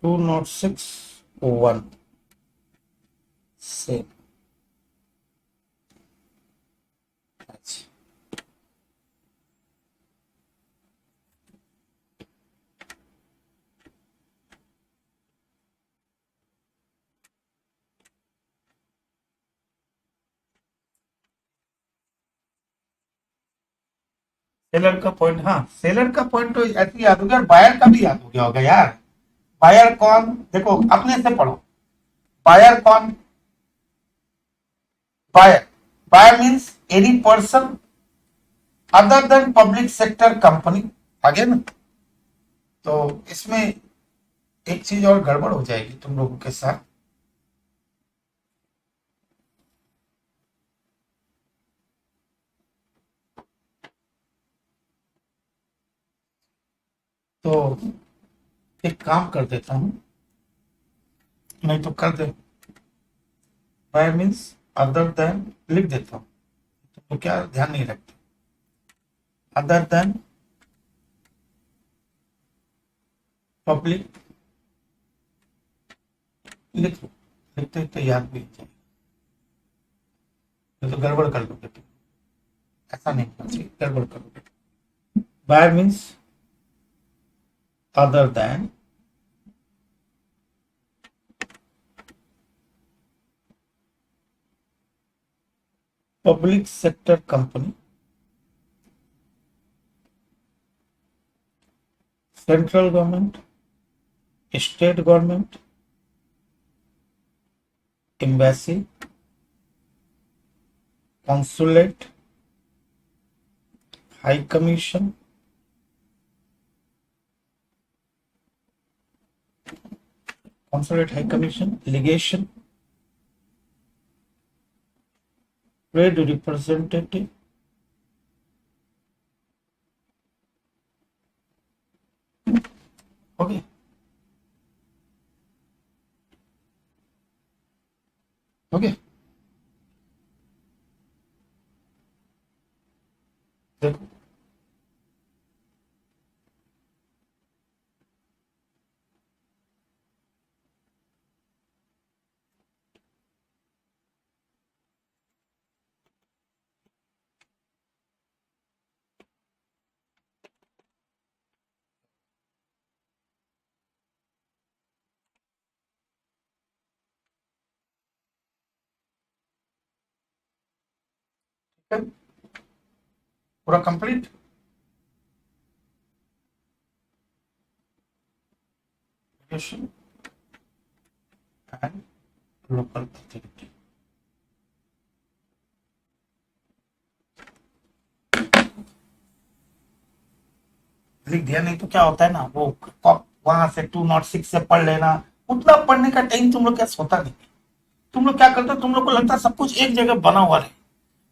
2061 से अच्छा, सेलर का पॉइंट, हाँ सेलर का पॉइंट तो ऐसे याद हो गया, और बायर का भी याद हो गया होगा यार। बायर कौन, देखो अपने से पढ़ो। बायर कौन, buyer, buyer means any person other than public sector company, आगे ना। तो इसमें एक चीज और गड़बड़ हो जाएगी तुम लोगों के साथ। तो एक काम कर देता हूं, नहीं तो कर दे, बाय मीन्स अदर देन लिख देता हूं, तो क्या ध्यान नहीं रखते, अदर देन पब्लिक लिख लो, लिखते तो याद भी हो जाए, तो गड़बड़ कर लोगे तुम, ऐसा नहीं होना चाहिए, गड़बड़ करोगे। By means other than public sector company, central government, state government, embassy, consulate, high commission, consulate high commission, legation, trade representative, okay. Okay देखो, पूरा कंप्लीट। एंड लोकल अथॉरिटी, लिख दिया, नहीं तो क्या होता है ना, वो वहां से 206 से पढ़ लेना, उतना पढ़ने का टाइम तुम लोग क्या सोता नहीं। तुम लोग क्या करते हो, तुम लोग को लगता है सब कुछ एक जगह बना हुआ रहे,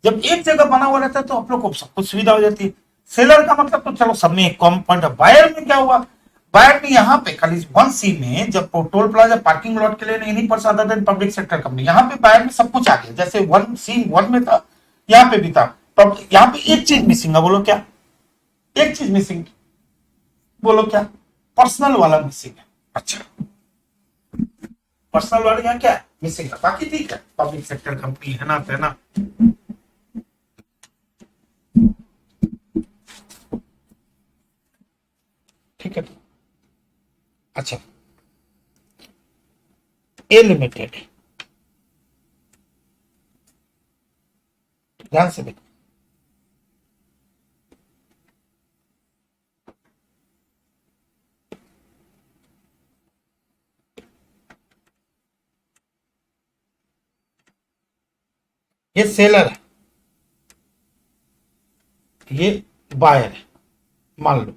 जब एक जगह बना हुआ रहता है तो आप लोग को सब कुछ सुविधा हो जाती है। सेलर का मतलब तो चलो सब में एक कॉमन पॉइंट है। बायर में क्या हुआ, बायर में यहाँ पे खाली 1C में जब टोल प्लाजा पार्किंग लॉट के लिए नहीं पड़ सकता था पब्लिक सेक्टर कंपनी, यहाँ पे बायर में सब कुछ आ गया, जैसे 1C1 में था यहाँ पे भी था। यहाँ पे एक चीज मिसिंग है, बोलो क्या, एक चीज मिसिंग, बोलो क्या, पर्सनल वाला मिसिंग है। अच्छा, पर्सनल वाले यहाँ क्या है मिसिंग है, बाकी ठीक है, पब्लिक सेक्टर कंपनी है ना। ठीक है, अच्छा, ए लिमिटेड, ध्यान से देखो, ये सेलर है, ये बायर है, मान लो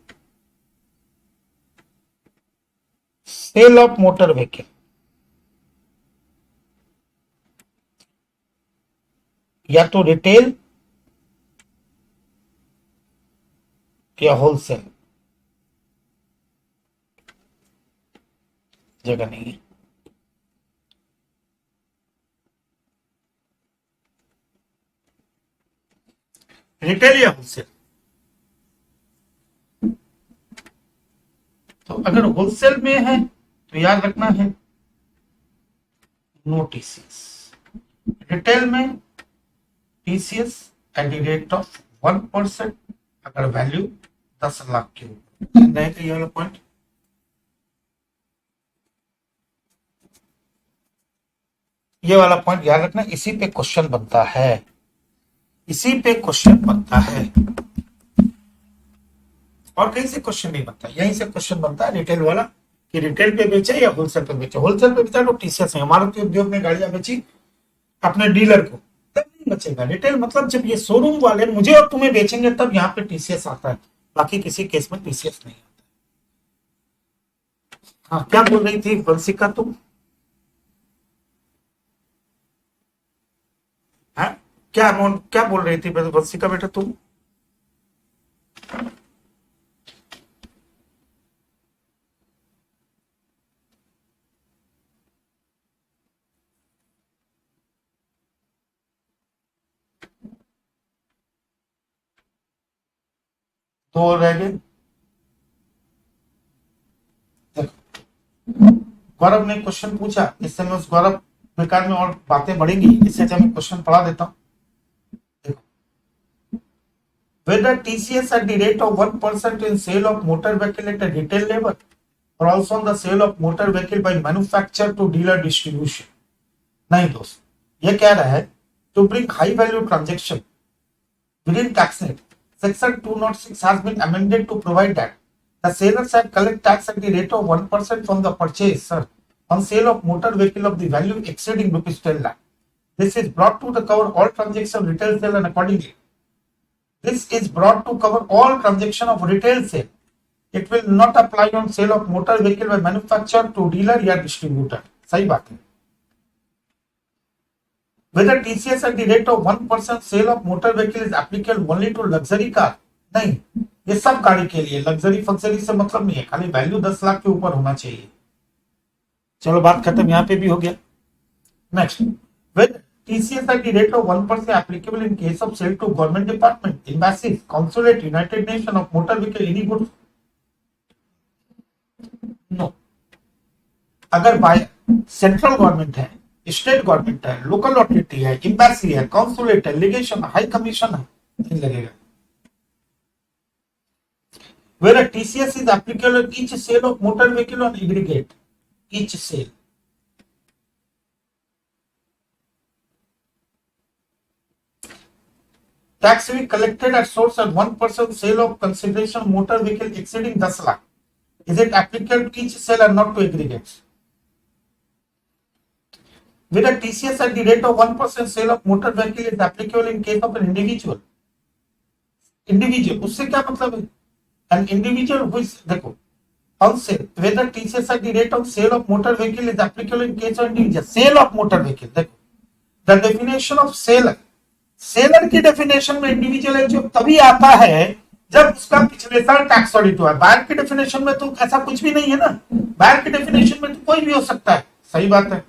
सेल ऑफ मोटर व्हीकल, या तो रिटेल या होलसेल, जगह नहीं है, रिटेल या होलसेल। तो अगर होलसेल में है तो याद रखना है नो टीसीएस, रिटेल में TCS at the rate of 1%, अगर वैल्यू 10 लाख के ऊपर रहेगा, ये वाला पॉइंट। ये वाला पॉइंट याद रखना, इसी पे क्वेश्चन बनता है, इसी पे क्वेश्चन बनता है। और कहीं से क्वेश्चन नहीं बनता, यहीं से क्वेश्चन बनता है रिटेल वाला कि रिटेल पे बेचे या होलसेल पे बेचे। होलसेल पे बेचा तो टीसीएस है, मारुति उद्योग ने गाड़ियां बेची अपने डीलर को, तब नहीं बचेगा। रिटेल मतलब जब ये शोरूम वाले मुझे और तुम्हें बेचेंगे तब यहाँ पे टीसीएस आता है, बाकी किसी केस में टीसीएस नहीं आता। हाँ क्या बोल रही थी वंशिका तुम? हाँ क्या अमाउंट क्या बोल रही थी वंशिका बेटा तुम? तो रह गए। देखो गौरव ने क्वेश्चन पूछा, इससे मैं उस गौरव बेकार में और बातें बढ़ेंगी, इससे जब मैं क्वेश्चन पढ़ा देता हूँ। देखो, whether TCS at the rate of 1% in sale of motor vehicle at a retail level or also on the sale of motor vehicle by manufacturer to dealer distribution। नहीं दोस्त, ये कह रहा है to bring high value transaction within TaxNet, section 206 has been amended to provide that the seller shall collect tax at the rate of 1% from the purchaser on sale of motor vehicle of the value exceeding rupees 10 lakh. This is brought to cover all transaction retail sale and accordingly this is brought to cover all transaction of retail sale. It will not apply on sale of motor vehicle by manufacturer to dealer या distributor। सही बात है। Whether TCS at the rate of 1% sale of motor vehicle is applicable only to luxury car? नहीं, ये सब गाड़ी के लिए, लग्जरी फंक्शनरी से मतलब नहीं है, खाली वैल्यू 10 लाख के ऊपर होना चाहिए। चलो बात खत्म, यहां पे भी हो गया। Next, with TCS at the rate of 1% applicable in case of sale to government department, embassies, consulate, United Nations of motor vehicle, any goods? No। अगर बाय सेंट्रल गवर्नमेंट है, स्टेट गवर्नमेंट है, लोकल अथॉरिटी है, embassy है, consulate है, लीगेशन, high commission है, नहीं लगेगा। Where a TCS is applicable on each sale of motor vehicle on aggregate, each sale। Tax will be collected at source at 1% sale of consideration motor vehicle exceeding 10 lakh। Is it applicable to each sale and not to aggregates? With a TCS at the rate of 1% sale of motor vehicle is applicable in case of an individual। Individual उससे क्या मतलब है? An individual who is, देखो on sale, whether TCS at the rate of sale of motor vehicle is applicable in case of individual sale of motor vehicle। देखो the definition of seller, seller की definition में individual है जो तभी आता है जब उसका पिछले साल टैक्स ऑडिट हुआ है। बायर की डेफिनेशन में तो ऐसा कुछ भी नहीं है ना, बायर की डेफिनेशन में तो कोई भी हो सकता है। सही बात है।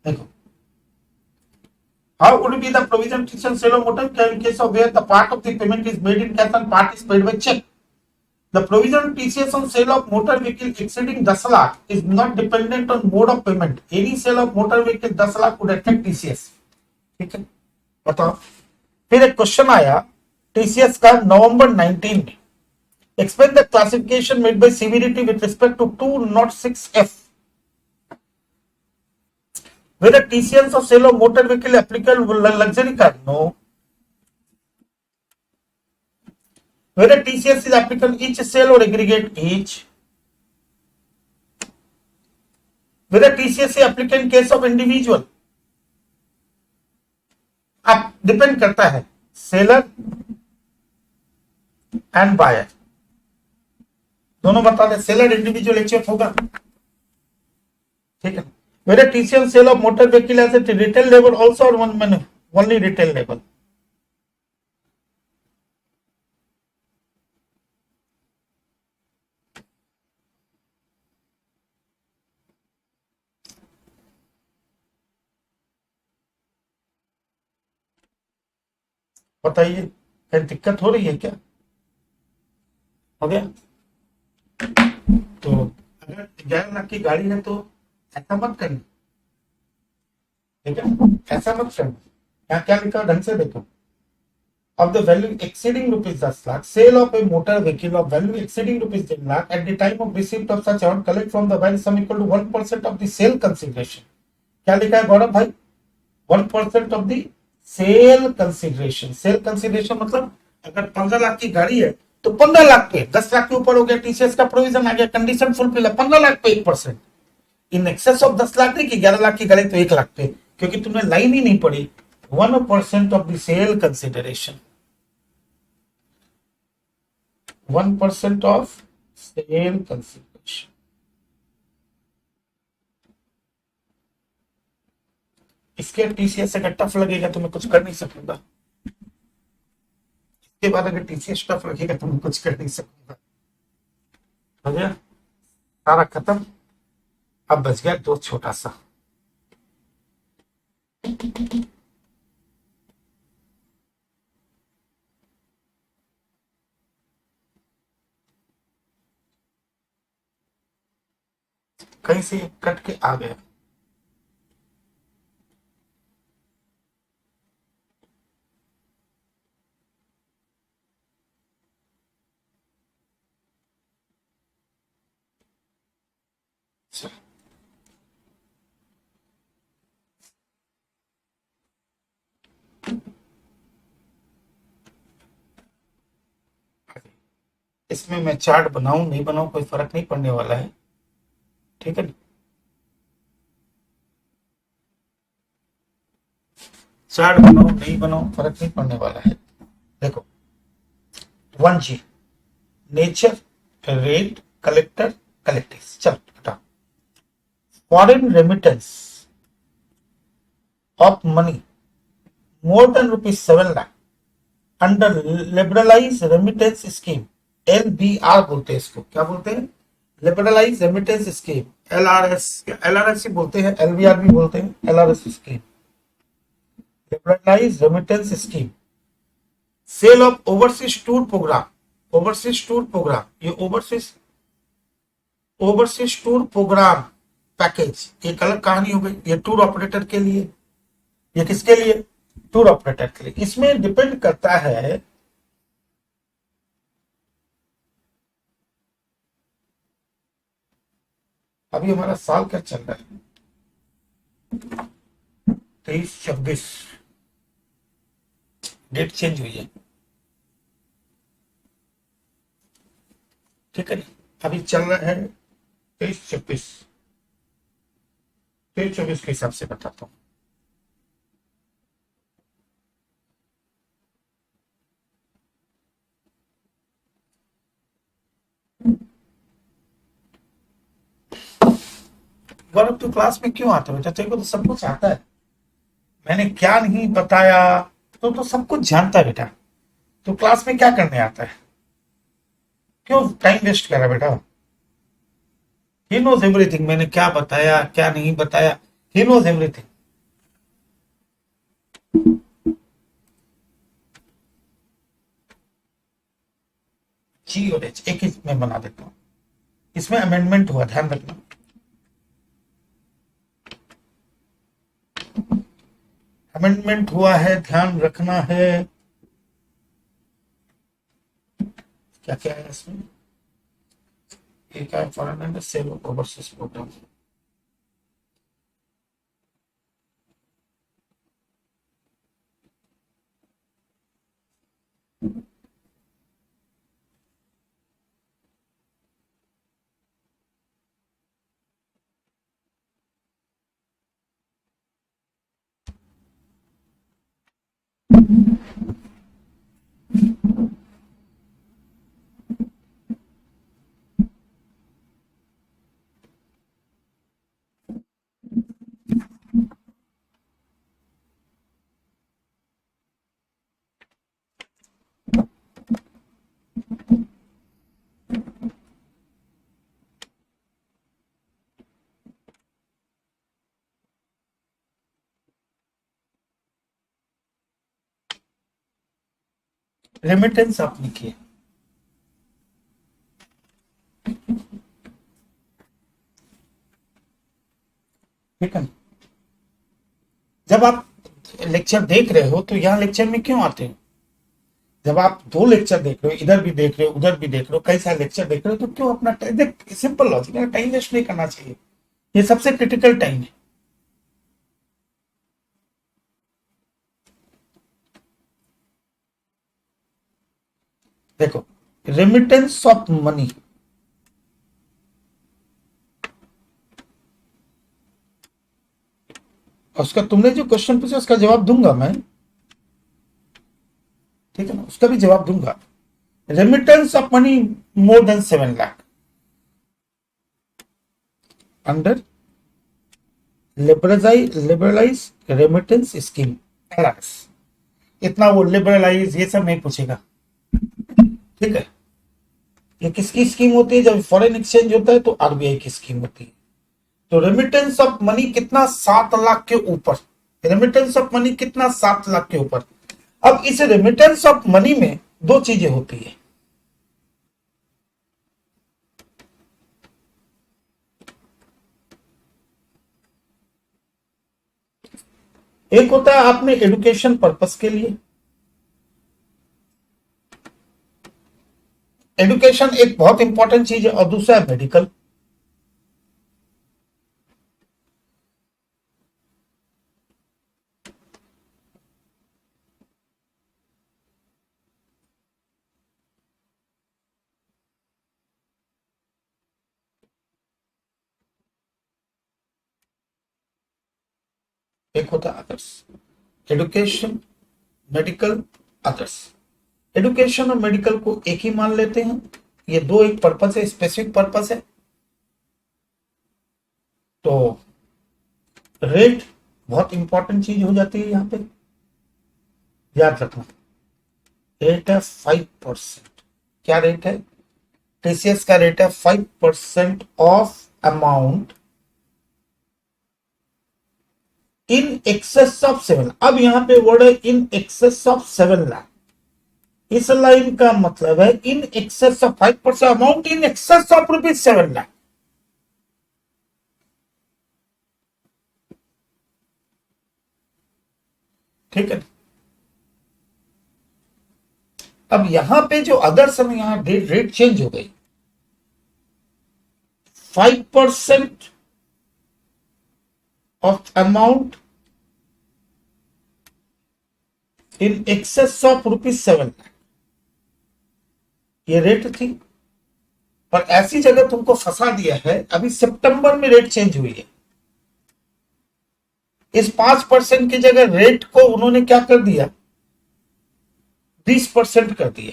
देखो how would be the provision to sale of motor vehicle in case of where the part of the payment is made in cash and part is paid by check? The provision TCS on sale of motor vehicle exceeding 10 lakh is not dependent on mode of payment। Any sale of motor vehicle 10 lakh would affect TCS। ठीक है, बताओ। फिर एक question आया TCS का नवंबर 19 में, explain the classification made by CBDT with respect to 206F। Whether TCS of sale of motor vehicle applicable luxury car? No। Whether TCS is applicable each sale or aggregate each? Whether TCS is applicable in case of individual? अब depend करता है seller and buyer, दोनों बता दे। Seller individual HF होगा, ठीक है। Whether TCS sale of motor vehicle as at retail level also or only retail level? बताइए, कहीं दिक्कत हो रही है क्या? हो गया? तो अगर 11 लाख की गाड़ी है तो ऐसा मत करना, ठीक है, ऐसा मत करना। यहाँ क्या लिखा ढंग से देखो। Of the value exceeding rupees 10 lakh, sale of a motor vehicle of value exceeding rupees 10 lakh at the time of receipt of such amount collect from the value sum equal to 1% of the sale consideration। क्या लिखा है गौरव भाई? 1% of the sale consideration, sale consideration मतलब अगर 15 लाख की गाड़ी है तो 15 लाख पे, 10 लाख के ऊपर हो गया, टीसीएस का प्रोविजन आ गया, कंडीशन फुलफिल है, 15 लाख पे 1%। इन एक्सेस ऑफ 10 लाख नहीं कि 11 लाख की गाड़ी तो 1 लाख पे, क्योंकि तुमने लाइन ही नहीं पढ़ी। 1% of the sale consideration, 1% of sale consideration. इसके टीसीएस अगर टफ लगेगा तो मैं कुछ कर नहीं सकूंगा, इसके बाद अगर टीसीएस टफ लगेगा तो मैं कुछ कर नहीं सकूंगा। हो गया सारा खत्म। अब बच गया दो छोटा सा। कहीं से कट के आ गया। इसमें मैं चार्ट बनाऊं नहीं बनाऊं कोई फर्क नहीं पड़ने वाला है, ठीक है। चार्ट बनाओ नहीं बनाओ फर्क नहीं पड़ने वाला है। देखो 1G, nature, rate, collector, collective. चल हटा। Foreign remittance of money more than ₹7 lakh under liberalise remittance scheme, LBR बोलते हैं इसको। क्या बोलते हैं? Liberalise remittance scheme, LRS, LRS ही बोलते हैं, LBR भी बोलते हैं, LRS scheme, liberalise remittance scheme. Sale of overseas tour programme, overseas tour programme, ये ओवरसीज टूर प्रोग्राम पैकेज एक अलग कहानी हो गई। ये टूर ऑपरेटर के लिए, ये किसके लिए? टूर ऑपरेटर के लिए। इसमें डिपेंड करता है अभी हमारा साल क्या चल रहा है, 23-26, डेट चेंज हुई है, ठीक है। अभी चल रहा है 23-26, 23-24 के हिसाब से बताता हूँ। गौरव तू क्लास में क्यों आता है बेटा? तेरे को तो सब कुछ आता है, मैंने क्या नहीं बताया, तो सब कुछ जानता है बेटा। तो क्लास में क्या करने आता है? क्यों टाइम वेस्ट कर रहा है बेटा? ही नोज एवरीथिंग, मैंने क्या बताया क्या नहीं बताया, ही नोज एवरीथिंग। जी और एच एक ही मैं बना देता हूं। इसमें अमेंडमेंट हुआ, ध्यान रखना। अमेंडमेंट हुआ है, ध्यान रखना है। क्या क्या है इसमें? एक है foreign sale of overseas programme. Remittance आपने किए, ठीक है। जब आप लेक्चर देख रहे हो तो यहाँ लेक्चर में क्यों आते हो? जब आप दो लेक्चर देख रहे हो, इधर भी देख रहे हो उधर भी देख रहे हो, कई सारे लेक्चर देख रहे हो, तो क्यों अपना टाइम, सिंपल लॉजिक है, टाइम वेस्ट नहीं करना चाहिए। ये सबसे क्रिटिकल टाइम है। देखो, रेमिटेंस ऑफ मनी, उसका तुमने जो क्वेश्चन पूछा उसका जवाब दूंगा मैं, ठीक है ना, उसका भी जवाब दूंगा। Remittance of money more than 7 lakh under liberalise remittance scheme LRS। इतना वो लिबरलाइज ये सब नहीं पूछेगा, ठीक है। ये किसकी स्कीम होती है? जब फॉरेन एक्सचेंज होता है तो RBI की स्कीम होती है। तो रेमिटेंस ऑफ मनी कितना? 7 लाख के ऊपर। रेमिटेंस ऑफ मनी कितना? 7 लाख के ऊपर। अब इस रेमिटेंस ऑफ मनी में दो चीजें होती है। एक होता है आपने एजुकेशन पर्पस के लिए, एजुकेशन एक बहुत इंपॉर्टेंट चीज है, और दूसरा है मेडिकल। एक होता है others, education, medical, others. Education और मेडिकल को एक ही मान लेते हैं, ये दो एक पर्पस है, स्पेसिफिक पर्पस है। तो रेट बहुत इंपॉर्टेंट चीज हो जाती है यहां पे, याद रखना। रेट है 5%। क्या रेट है? TCS का रेट है 5% of amount in excess of 7। अब यहां पे वर्ड है इन एक्सेस ऑफ 7 लाख। इस लाइन का मतलब है इन excess of 5% amount in excess of ₹7 lakh. ठीक है। अब यहां पे जो अदर्स है, यहां रेट चेंज हो गई। 5% of amount in excess of ₹7 lakh, ये रेट थी। पर ऐसी जगह तुमको फंसा दिया है, अभी सितंबर में रेट चेंज हुई है। इस 5% की जगह रेट को उन्होंने क्या कर दिया? 20% कर दिया।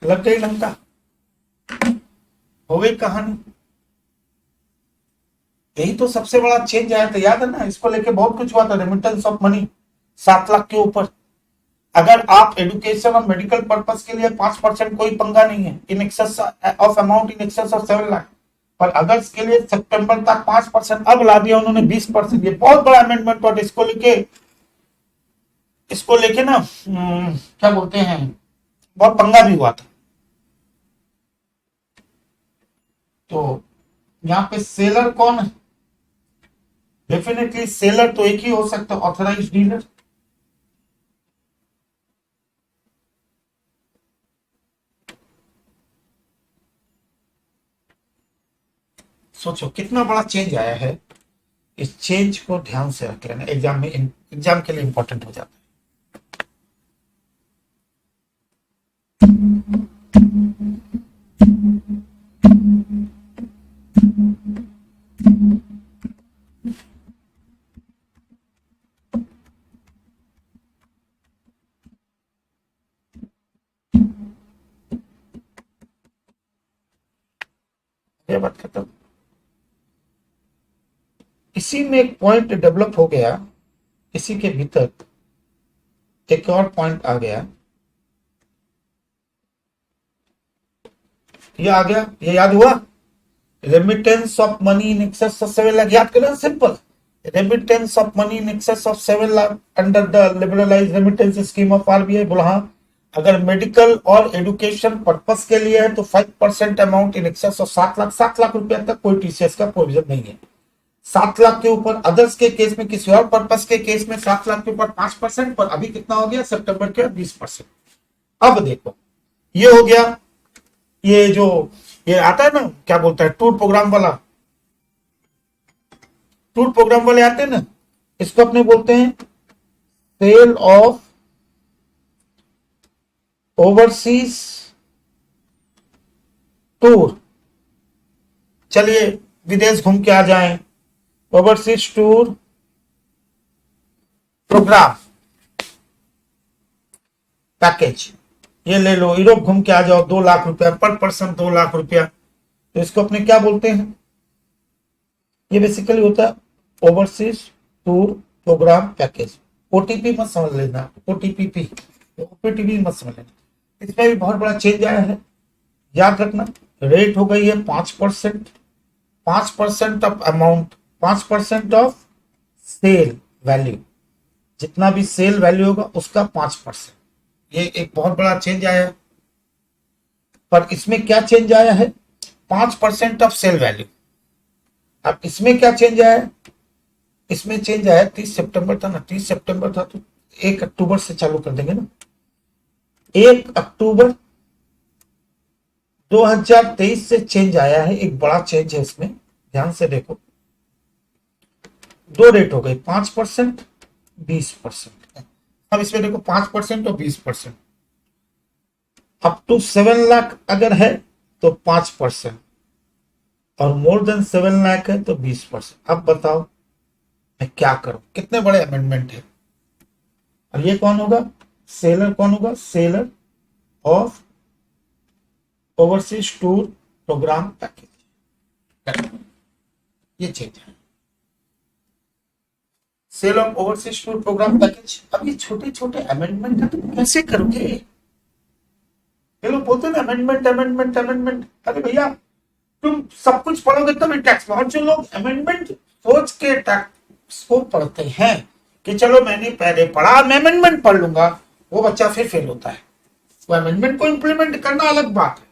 लग गई लंका, हो गई कहानी। यही तो सबसे बड़ा चेंज आया था, याद है ना? इसको लेके बहुत कुछ हुआ था। रेमिटेंस ऑफ मनी 7 लाख के ऊपर। अगर आप एजुकेशन और मेडिकल पर्पस के लिए 5% कोई पंगा नहीं है, इन excess of amount in excess of 7 lakh. पर अदर्स के लिए सितंबर तक 5%, अब ला दिया उन्होंने 20%। ये बहुत बड़ा अमेंडमेंट हुआ। इसको लेके ना क्या बोलते हैं, बहुत पंगा भी हुआ था। तो यहाँ पे सेलर कौन है? डेफिनेटली सेलर तो एक ही हो सकता है, ऑथराइज्ड डीलर। सोचो कितना बड़ा चेंज आया है। इस चेंज को ध्यान से रख लेना, एग्जाम के लिए इंपॉर्टेंट हो जाता है। ये बात खत्म। इसी में एक पॉइंट डेवलप हो गया, इसी के भीतर एक और पॉइंट आ गया। ये आ गया, ये याद हुआ? Remittance of money in excess of 7 lakh. याद करें, simple. Remittance of money in excess of 7 lakh under the liberalise remittance scheme of RBI। बोला हाँ, अगर मेडिकल और एजुकेशन पर्पस के लिए है तो 5% amount in excess of 7 lakh. 7 lakh रुपया तक कोई TCS का प्रोविजन नहीं है। 7 लाख के ऊपर अदर्स के केस में, किसी और पर्पस के केस में 7 लाख के ऊपर 5%। पर अभी कितना हो गया सितंबर के? 20%। अब देखो, ये हो गया। ये जो ये आता है ना, क्या बोलता है, टूर प्रोग्राम वाला, टूर प्रोग्राम वाले आते हैं ना, इसको अपने बोलते हैं सेल ऑफ ओवरसीज टूर। चलिए विदेश घूम के आ जाएं, ओवरसीज टूर प्रोग्राम पैकेज, ये ले लो, यूरोप घूम के आ जाओ, 2 लाख रुपया पर पर्सन, 2 लाख रुपया। तो इसको अपने क्या बोलते हैं, ये बेसिकली होता है overseas tour programme package. OTP मत समझ लेना, ओटीपी ओटीपी मत समझ लेना, इसमें भी बहुत बड़ा चेंज आया है। याद रखना, रेट हो गई है 5%, 5% of amount, 5% of sale value, जितना भी सेल वैल्यू होगा उसका 5%। ये एक बहुत बड़ा चेंज आया है। पर इसमें क्या चेंज आया है, 5% ऑफ सेल वैल्यू। अब इसमें क्या चेंज आया है, इसमें चेंज आया 30 सितंबर था ना, 30 सितंबर था तो 1 अक्टूबर से चालू कर देंगे ना। 1 अक्टूबर 2023 से चेंज आया है, एक बड़ा चेंज है इसमें, ध्यान से देखो। 2 रेट हो गए, 5%, 20%। अब इसमें देखो 5% और 20%। अप टू 7 लाख अगर है तो 5%, और मोर देन 7 लाख है तो 20%। अब बताओ मैं क्या करूं, कितने बड़े अमेंडमेंट है। और ये कौन होगा, सेलर कौन होगा, seller of overseas tour programme package, ये चीज है sale of overseas tour programme package. अब ये छोटे छोटे अमेंडमेंट है, तुम कैसे करोगे। ये लोग बोलते हैं ना अमेंडमेंट अमेंडमेंट अमेंडमेंट, अरे भैया तुम सब कुछ पढ़ोगे तभी टैक्स। और जो लोग अमेंडमेंट सोच के टैक्स को पढ़ते हैं कि चलो मैंने पहले पढ़ा, मैं अमेंडमेंट पढ़ लूंगा, वो बच्चा फिर फेल होता है। वो अमेंडमेंट को इंप्लीमेंट करना अलग बात है,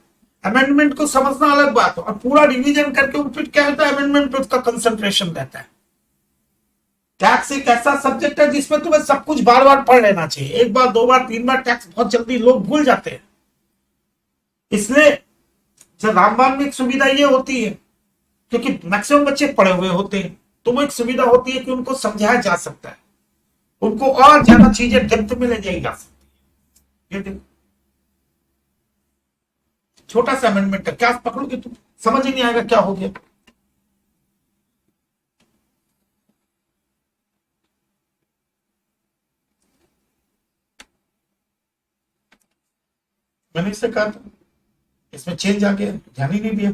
अमेंडमेंट को समझना अलग बात है, और पूरा रिवीजन करके फिर क्या होता है, अमेंडमेंट पे उसका कंसंट्रेशन रहता है। टैक्स एक ऐसा सब्जेक्ट है जिसमें तुम्हें सब कुछ बार बार पढ़ लेना चाहिए, 1 बार 2 बार 3 बार टैक्स बहुत जल्दी लोग भूल जाते हैं। इसलिए जब रामबाण में एक सुविधा ये होती है, क्योंकि मैक्सिमम बच्चे पढ़े हुए होते हैं, तो वो एक सुविधा होती है कि उनको समझाया जा सकता है, उनको और ज्यादा चीजें डेप्थ में ले जाई जा सकती है। ये देखो छोटा सा अमेंडमेंट है, क्या पकड़ोगे तुम, समझ ही नहीं आएगा क्या हो गया। मैंने इससे कहा था इसमें चेंज आ गया, ध्यान ही नहीं दिया।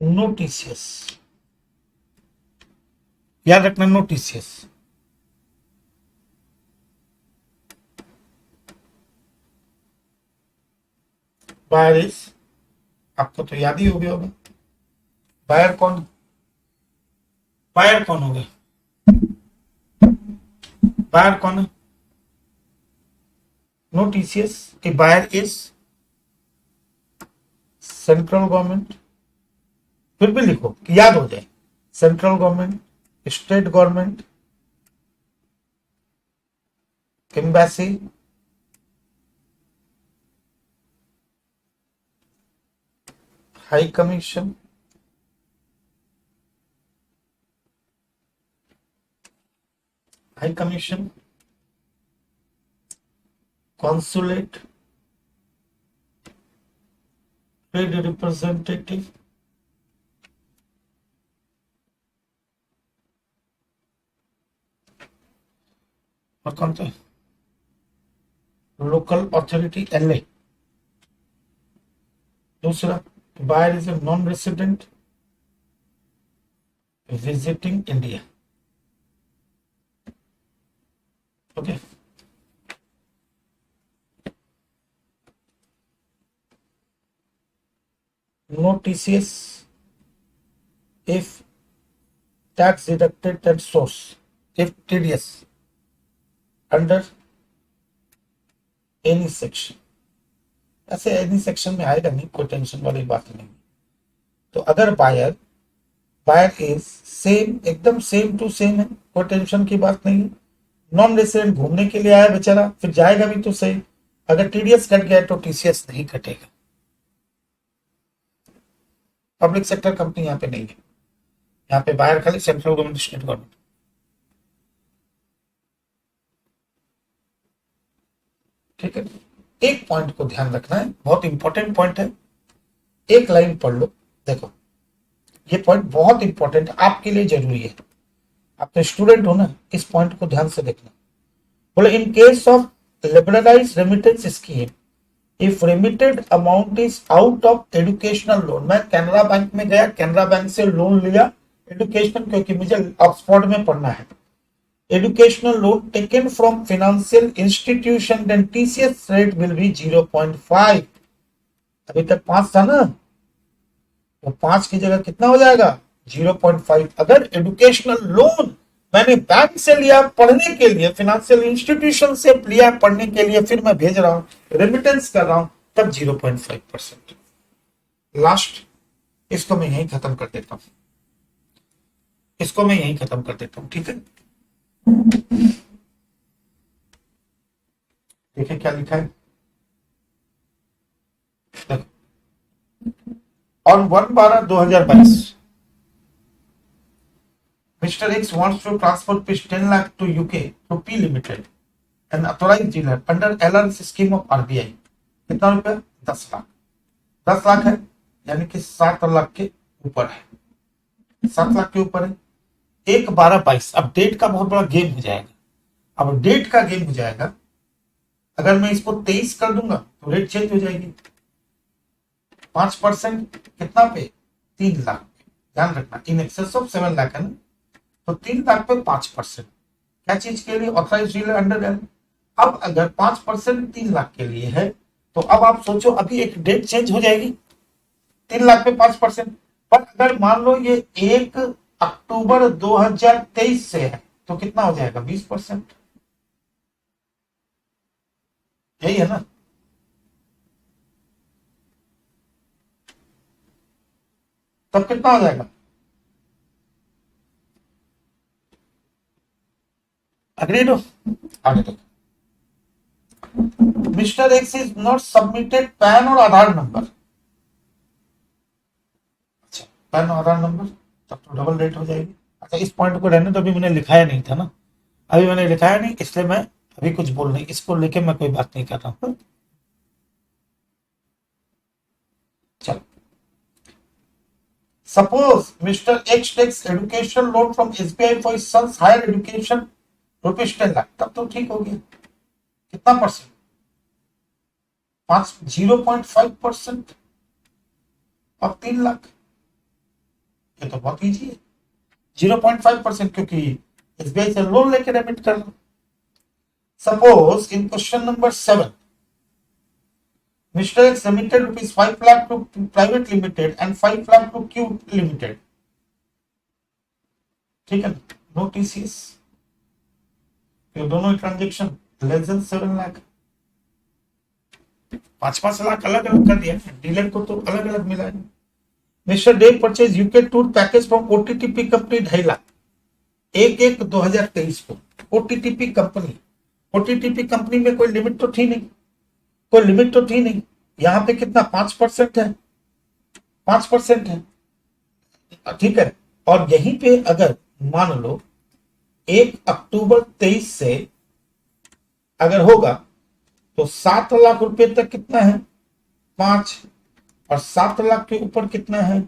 नोटिसियस, याद रखना नोटिसियस। बायरिस, आपको तो याद ही हो गया होगा। बायर कौन, बायर कौन होगा, बायर कौन है, नोटिसियस कि बायर इज सेंट्रल गवर्नमेंट, फिर भी लिखो कि याद हो जाए, central government, state government, embassy, high commission, high commission, consulate, trade representative, और कौन सा, लोकल अथॉरिटी एलए। दूसरा, buyer is a non resident visiting India. Okay, no TCS if tax deducted at source, if TDS under any section, ऐसे any section में आएगा नहीं, कोई tension वाली बात नहीं। तो अगर बायर बायर इज सेम, एकदम सेम टू सेम है, कोई टेंशन की बात नहीं है। नॉन रेसिडेंट घूमने के लिए आया बेचारा, फिर जाएगा भी तो सही। अगर टीडीएस कट गया तो टीसीएस नहीं कटेगा। पब्लिक सेक्टर कंपनी यहाँ पे नहीं है, यहाँ पे बाहर खाली सेंट्रल गवर्नमेंट स्टेट गवर्नमेंट। ठीक है, एक पॉइंट को ध्यान रखना है, बहुत इंपॉर्टेंट पॉइंट है, एक लाइन पढ़ लो। देखो ये पॉइंट बहुत इंपॉर्टेंट है, आपके लिए जरूरी है, आप तो स्टूडेंट हो ना, इस पॉइंट को ध्यान से देखना। बोले in case of liberalise remittance scheme, if remitted amount is out of educational loan, मैं कैनरा बैंक में गया, कैनरा बैंक से लोन लिया एजुकेशन, क्योंकि मुझे ऑक्सफोर्ड में पढ़ना है, educational loan taken from financial institution, then TCS rate will be 0.5। अभी तक 5 था ना, तो 5 की जगह कितना हो जाएगा 0.5। अगर एजुकेशनल लोन मैंने बैंक से लिया पढ़ने के लिए, फाइनेंशियल इंस्टीट्यूशन से लिया पढ़ने के लिए, फिर मैं भेज रहा हूं, रेमिटेंस कर रहा हूं, तब 0.5%। लास्ट, इसको मैं यहीं खत्म कर देता हूं, इसको मैं यहीं खत्म कर देता हूं। ठीक है, देखिए क्या लिखा है, on 1/12/2022 Mr. X wants to transfer rupees 10 lakh to UK to P Limited, an authorized dealer under LRS scheme of RBI। कितना रुपया 10 लाख, 10 लाख है, यानी कि 7 लाख के ऊपर है, 7 लाख के ऊपर है। 1/12/22, अब डेट का बहुत बड़ा गेम हो जाएगा, अब डेट का गेम हो जाएगा। अगर मैं इसको 23 कर दूंगा तो रेट चेंज हो जाएगी, 5% कितना पे 3 लाख पे, ध्यान रखना इन एक्सेस ऑफ 7 लाख है ना, तो 3 लाख पे 5%, क्या चीज के लिए ऑथराइज डीलर अंडर एल। अब अगर 5% 3 लाख के लिए है, तो अब आप सोचो अभी एक डेट चेंज हो जाएगी, 3 लाख पे 5%। पर अगर मान लो ये 1 अक्टूबर 2023 से है, तो कितना हो जाएगा 20%, यही है ना। तब कितना हो जाएगा, अग्रीड हो। आगे तक mister x is not submitted pan और आधार नंबर, अच्छा पैन और आधार नंबर, तब तो डबल रेट हो जाएगी। अच्छा इस पॉइंट को रहने तो, अभी मैंने लिखाया नहीं था ना, अभी मैंने लिखाया नहीं, इसलिए मैं अभी कुछ बोल नहीं, इसको लेके मैं कोई बात नहीं कर रहा हूं। चलो, suppose mister X takes education loan from SBI for his sons higher education rupees 10 lakh, तब तो ठीक हो गया। कितना परसेंट, 0.5% और 3 लाख, ये तो बहुत ईजी है। 0.5%, क्योंकि एसबीआई से लोन लेके रेमिट कर लो। Suppose in question number 7 Mr. X remitted rupees 5 lakh to private limited and 5 lakh to Q limited, ठीक है, नो टीसीएस, ये दोनों transaction less than 7 lakh, 5-5 lakh अलग अलग कर दिया, डीलर को तो अलग अलग मिला है। Mister D purchase UK tour package from OTTP company 2.5 lakh, 1/1/2023 को ओटीटीपी कंपनी, ओटीटीपी कंपनी में कोई लिमिट तो थी नहीं, कोई लिमिट तो थी नहीं, यहां पे कितना 5% है, 5% है, ठीक है। और यहीं पे अगर मान लो 1 अक्टूबर 23 से अगर होगा, तो 7 लाख रुपए तक कितना है 5, और 7 लाख के ऊपर कितना है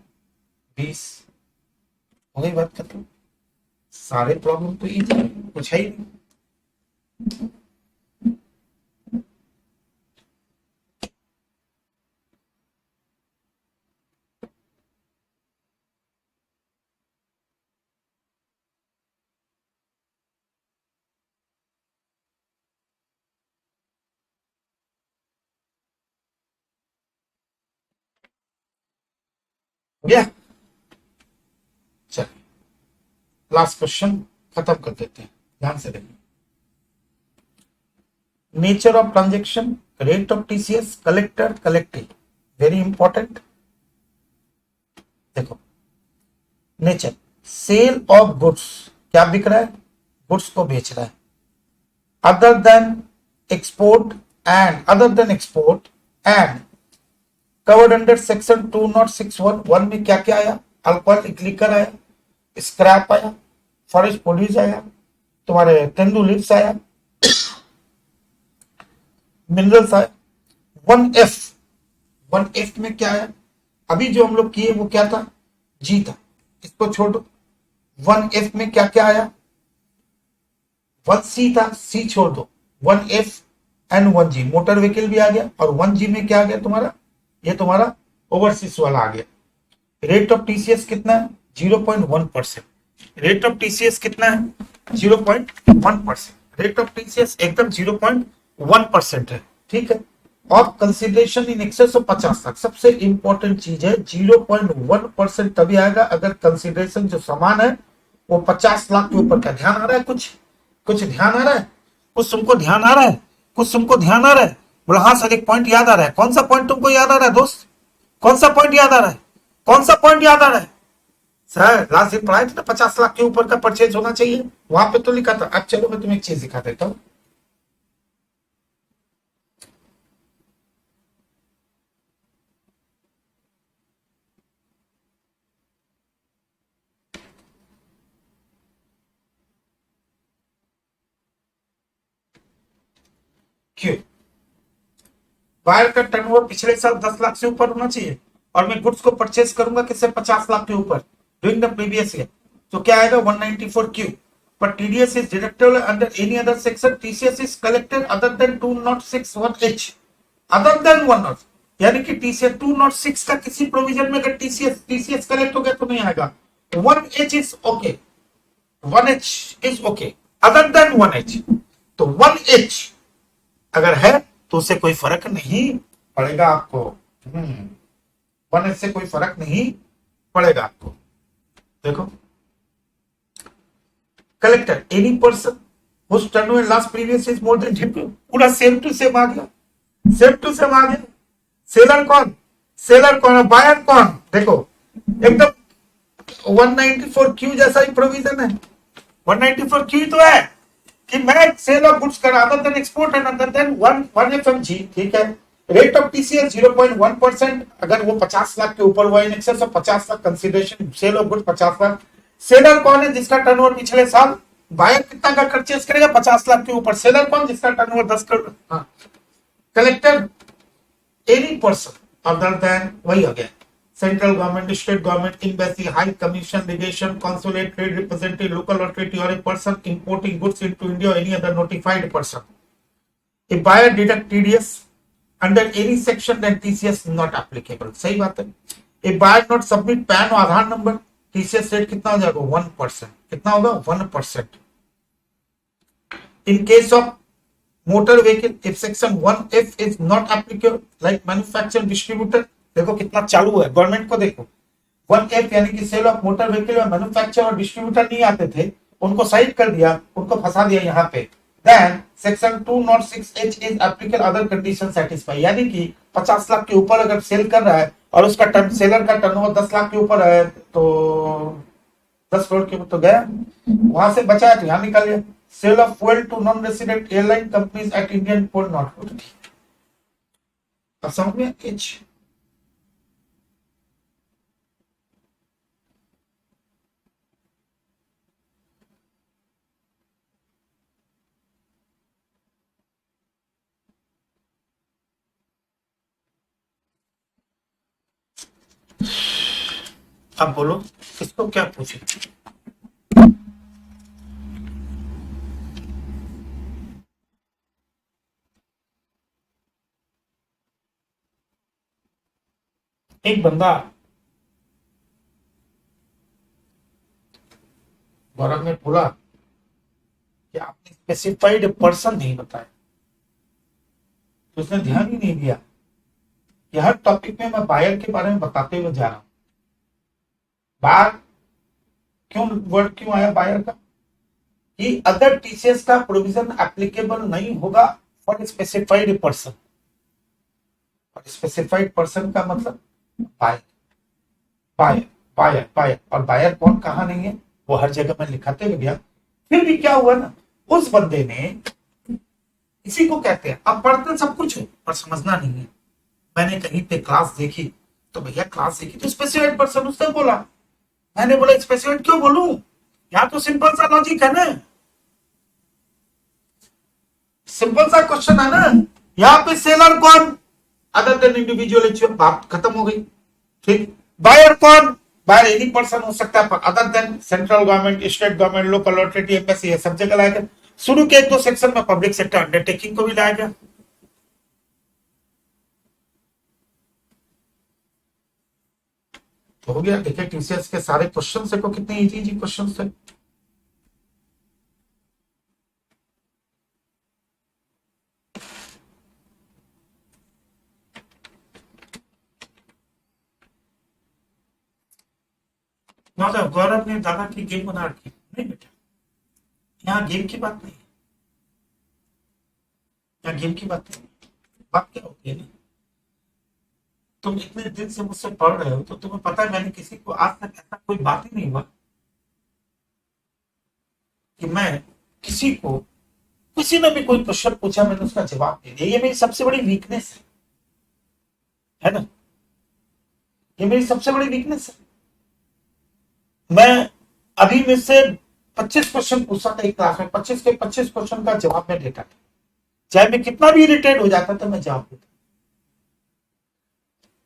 20, हो गई बात खत्म। सारे प्रॉब्लम तो इजी है, कुछ है ही नहीं। हो गया, चलिए लास्ट क्वेश्चन खत्म कर देते हैं, ध्यान से देखिए। Nature of transaction, rate of TCS, collector, collective, very important. देखो नेचर, सेल ऑफ गुड्स, क्या बिक रहा है, गुड्स को बेच रहा है। Other than export and, other than export and covered under section 2061 में क्या क्या आया, अल्कोहलिक लिकर आया, स्क्रैप आया, फॉरेस्ट प्रोड्यूस आया, तुम्हारे तेंदू लिप्स आया, मिनरल्स आया। 1F, 1F में क्या आया, अभी जो हम लोग किए वो क्या था, जी था, इसको छोड़ दो। 1F में क्या क्या आया, 1C था, C छोड़ दो। 1F and 1G, motor vehicle भी आ गया, और 1G में क्या आ गया तुम्हारा, ये तुम्हारा ओवरसीज वाला आ गया। रेट ऑफ टीसीएस कितना है, 0.1%। रेट ऑफ टीसीएस कितना है, 0.1%। रेट ऑफ टीसीएस एकदम 0.1% है, ठीक है। और consideration in excess of 50 lakh, सबसे इंपॉर्टेंट चीज है, 0.1% तभी आएगा अगर कंसिडरेशन जो सामान है वो 50 लाख के ऊपर का। ध्यान आ रहा है, कुछ कुछ ध्यान आ रहा है, कुछ तुमको ध्यान आ रहा है, कुछ तुमको ध्यान आ रहा है, बोला हाँ सर एक पॉइंट याद आ रहा है। कौन सा पॉइंट तुमको याद आ रहा है दोस्त, कौन सा पॉइंट याद आ रहा है, कौन सा पॉइंट याद आ रहा है। सर लास्ट दिन पढ़ाए थे ना 50 लाख के ऊपर का परचेज होना चाहिए, वहां पे तो लिखा था। अब चलो मैं तुम्हें एक चीज दिखा देता हूं। क्यों, बायर का टर्नओवर पिछले साल 10 लाख से ऊपर होना चाहिए, और मैं गुड्स को परचेज करूंगा किससे, 50 लाख के ऊपर ड्यूरिंग द प्रीवियस ईयर, तो क्या आएगा 194Q। but TDS is deductible under any other section, TCS is collected other than 2061H, other than 10, यानी कि TCS 206 का किसी प्रोविजन में अगर TCS कलेक्ट हो गया तो नहीं आएगा। 1H is okay, 1H is okay, other than 1H, तो 1H अगर है तो उससे कोई फर्क नहीं पड़ेगा आपको। 1H से कोई फर्क नहीं पड़ेगा आपको। देखो collector, any person whose turnover last previous is more than 10, पूरा सेम टू सेम आ गया, सेम टू सेम आ गया। सेलर कौन, सेलर कौन, बायर कौन, देखो एकदम 194Q जैसा ही प्रोविजन है। 194Q तो है कि मैं सेल ऑफ गुड्स कर other than export and other than 1FMG, ठीक है। रेट ऑफ टीसीएस 0.1%, अगर वो 50 लाख के ऊपर हुआ, in excess of 50 lakh consideration, sale of goods 50 lakh. Seller कौन है, जिसका टर्नओवर पिछले साल, बायर कितना का परचेज करेगा 50 लाख के ऊपर। सेलर कौन, जिसका टर्नओवर 10 करोड़। हाँ, collector any person other than, वही हो गया, central government, state government, embassy, high commission, legation, consulate, trade representative, local authority, और a person importing goods into India, any other notified person. A buyer deduct TDS under any section then TCS not applicable, सही बात है। A buyer not submit PAN और Aadhaar number, TCS rate कितना हो जाएगा 1%, कितना होगा 1%। In case of motor vehicle, if section 1F is not applicable like manufacture distributor, देखो कितना चालू है गवर्नमेंट को, देखो 1F यानी कि सेल ऑफ मोटर व्हीकल में मैन्युफैक्चर और डिस्ट्रीब्यूटर नहीं आते थे, उनको साइड कर दिया, उनको फंसा दिया यहाँ पे। Then section 206H is applicable other condition satisfy, यानी कि 50 लाख के ऊपर अगर सेल कर रहा है और उसका सेलर का टर्नओवर 10 लाख के ऊपर है, तो 10 करोड़ के ऊपर तो गया, वहां से बचा है तो यहाँ निकाल लिया। Sale of fuel to non resident airline companies at Indian port not good. अब समझ में एच, अब बोलो इसको क्या पूछे। एक बंदा गौरव ने बोला कि आपने स्पेसिफाइड पर्सन नहीं बताया, तो उसने ध्यान ही नहीं दिया कि हर टॉपिक में मैं बायर के बारे में बताते हुए जा रहा हूं। बायर क्यों, वर्ड क्यों आया बायर का, कि अगर टीसीएस का प्रोविजन एप्लीकेबल नहीं होगा फॉर स्पेसिफाइड पर्सन, और स्पेसिफाइड पर्सन का मतलब बायर, बायर, बायर, बायर। और बायर कौन, कहा नहीं है, वो हर जगह में लिखाते हुए गया। फिर भी क्या हुआ ना, उस बंदे ने, इसी को कहते हैं, अब पढ़ते सब कुछ हो पर समझना नहीं है। मैंने कहीं पे क्लास देखी, तो भैया क्लास देखी तो स्पेसिफाइड पर्सन उसने बोला, मैंने बोला स्पेसिफाइड क्यों बोलूं, यहाँ तो सिंपल सा लॉजिक है ना, सिंपल सा क्वेश्चन है ना। यहाँ पे सेलर कौन, अदर देन इंडिविजुअल, बात खत्म हो गई। ठीक, बायर कौन, बायर एनी पर्सन हो सकता है, पर other than central government, state government, local authority, embassy, ये सब जगह लाया गया। शुरू के एक दो सेक्शन में पब्लिक सेक्टर अंडरटेकिंग को भी लाया गया। तो हो गया। देखिए टीसीएस के सारे क्वेश्चन देखो कितने इजी इजी क्वेश्चन थे। मतलब गौरव ने दादा की गेम बना रखी, नहीं बेटा, यहाँ गेम की बात नहीं है, यहाँ गेम की बात नहीं है। बात क्या होती है ना, तुम इतने दिन से मुझसे पढ़ रहे हो तो तुम्हें पता है मैंने किसी को आज तक ऐसा कोई बात ही नहीं हुआ कि मैं किसी को, किसी ने भी कोई क्वेश्चन पूछा मैंने उसका जवाब दे दिया। ये मेरी सबसे बड़ी वीकनेस है ना, ये मेरी सबसे बड़ी वीकनेस है। मैं अभी में से 25 क्वेश्चन पूछता था एक क्लास में, 25 के 25 क्वेश्चन का जवाब मैं देता था, चाहे मैं कितना भी इरिटेट हो जाता था मैं जवाब देता।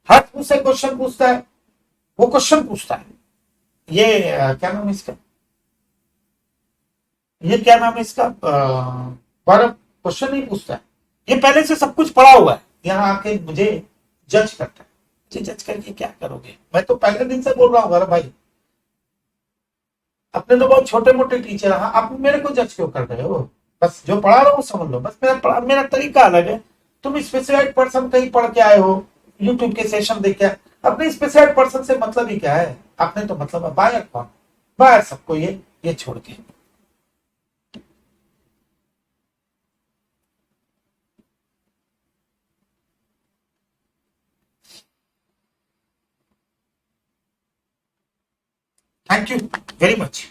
हर मुझसे क्वेश्चन पूछता है, वो क्वेश्चन पूछता है, ये क्या नाम है इसका, ये क्या नाम है इसका, पर क्वेश्चन नहीं पूछता है, ये पहले से सब कुछ पढ़ा हुआ है, यहाँ आके मुझे जज करता है। मुझे जज करके क्या करोगे, मैं तो पहले दिन से बोल रहा हूँ अरे भाई, अपने तो बहुत छोटे मोटे टीचर हैं, आप मेरे को जज क्यों कर रहे हो, बस जो पढ़ा रहा हूँ समझ लो, बस मेरा तरीका अलग है। तुम स्पेसिफाइड पर्सन कहीं पढ़ के आए हो, यूट्यूब के सेशन देख के, अपने स्पेसिफाइड पर्सन से मतलब ही क्या है, आपने तो मतलब है बायर कौन, बायर सबको ये छोड़ के। Thank you very much.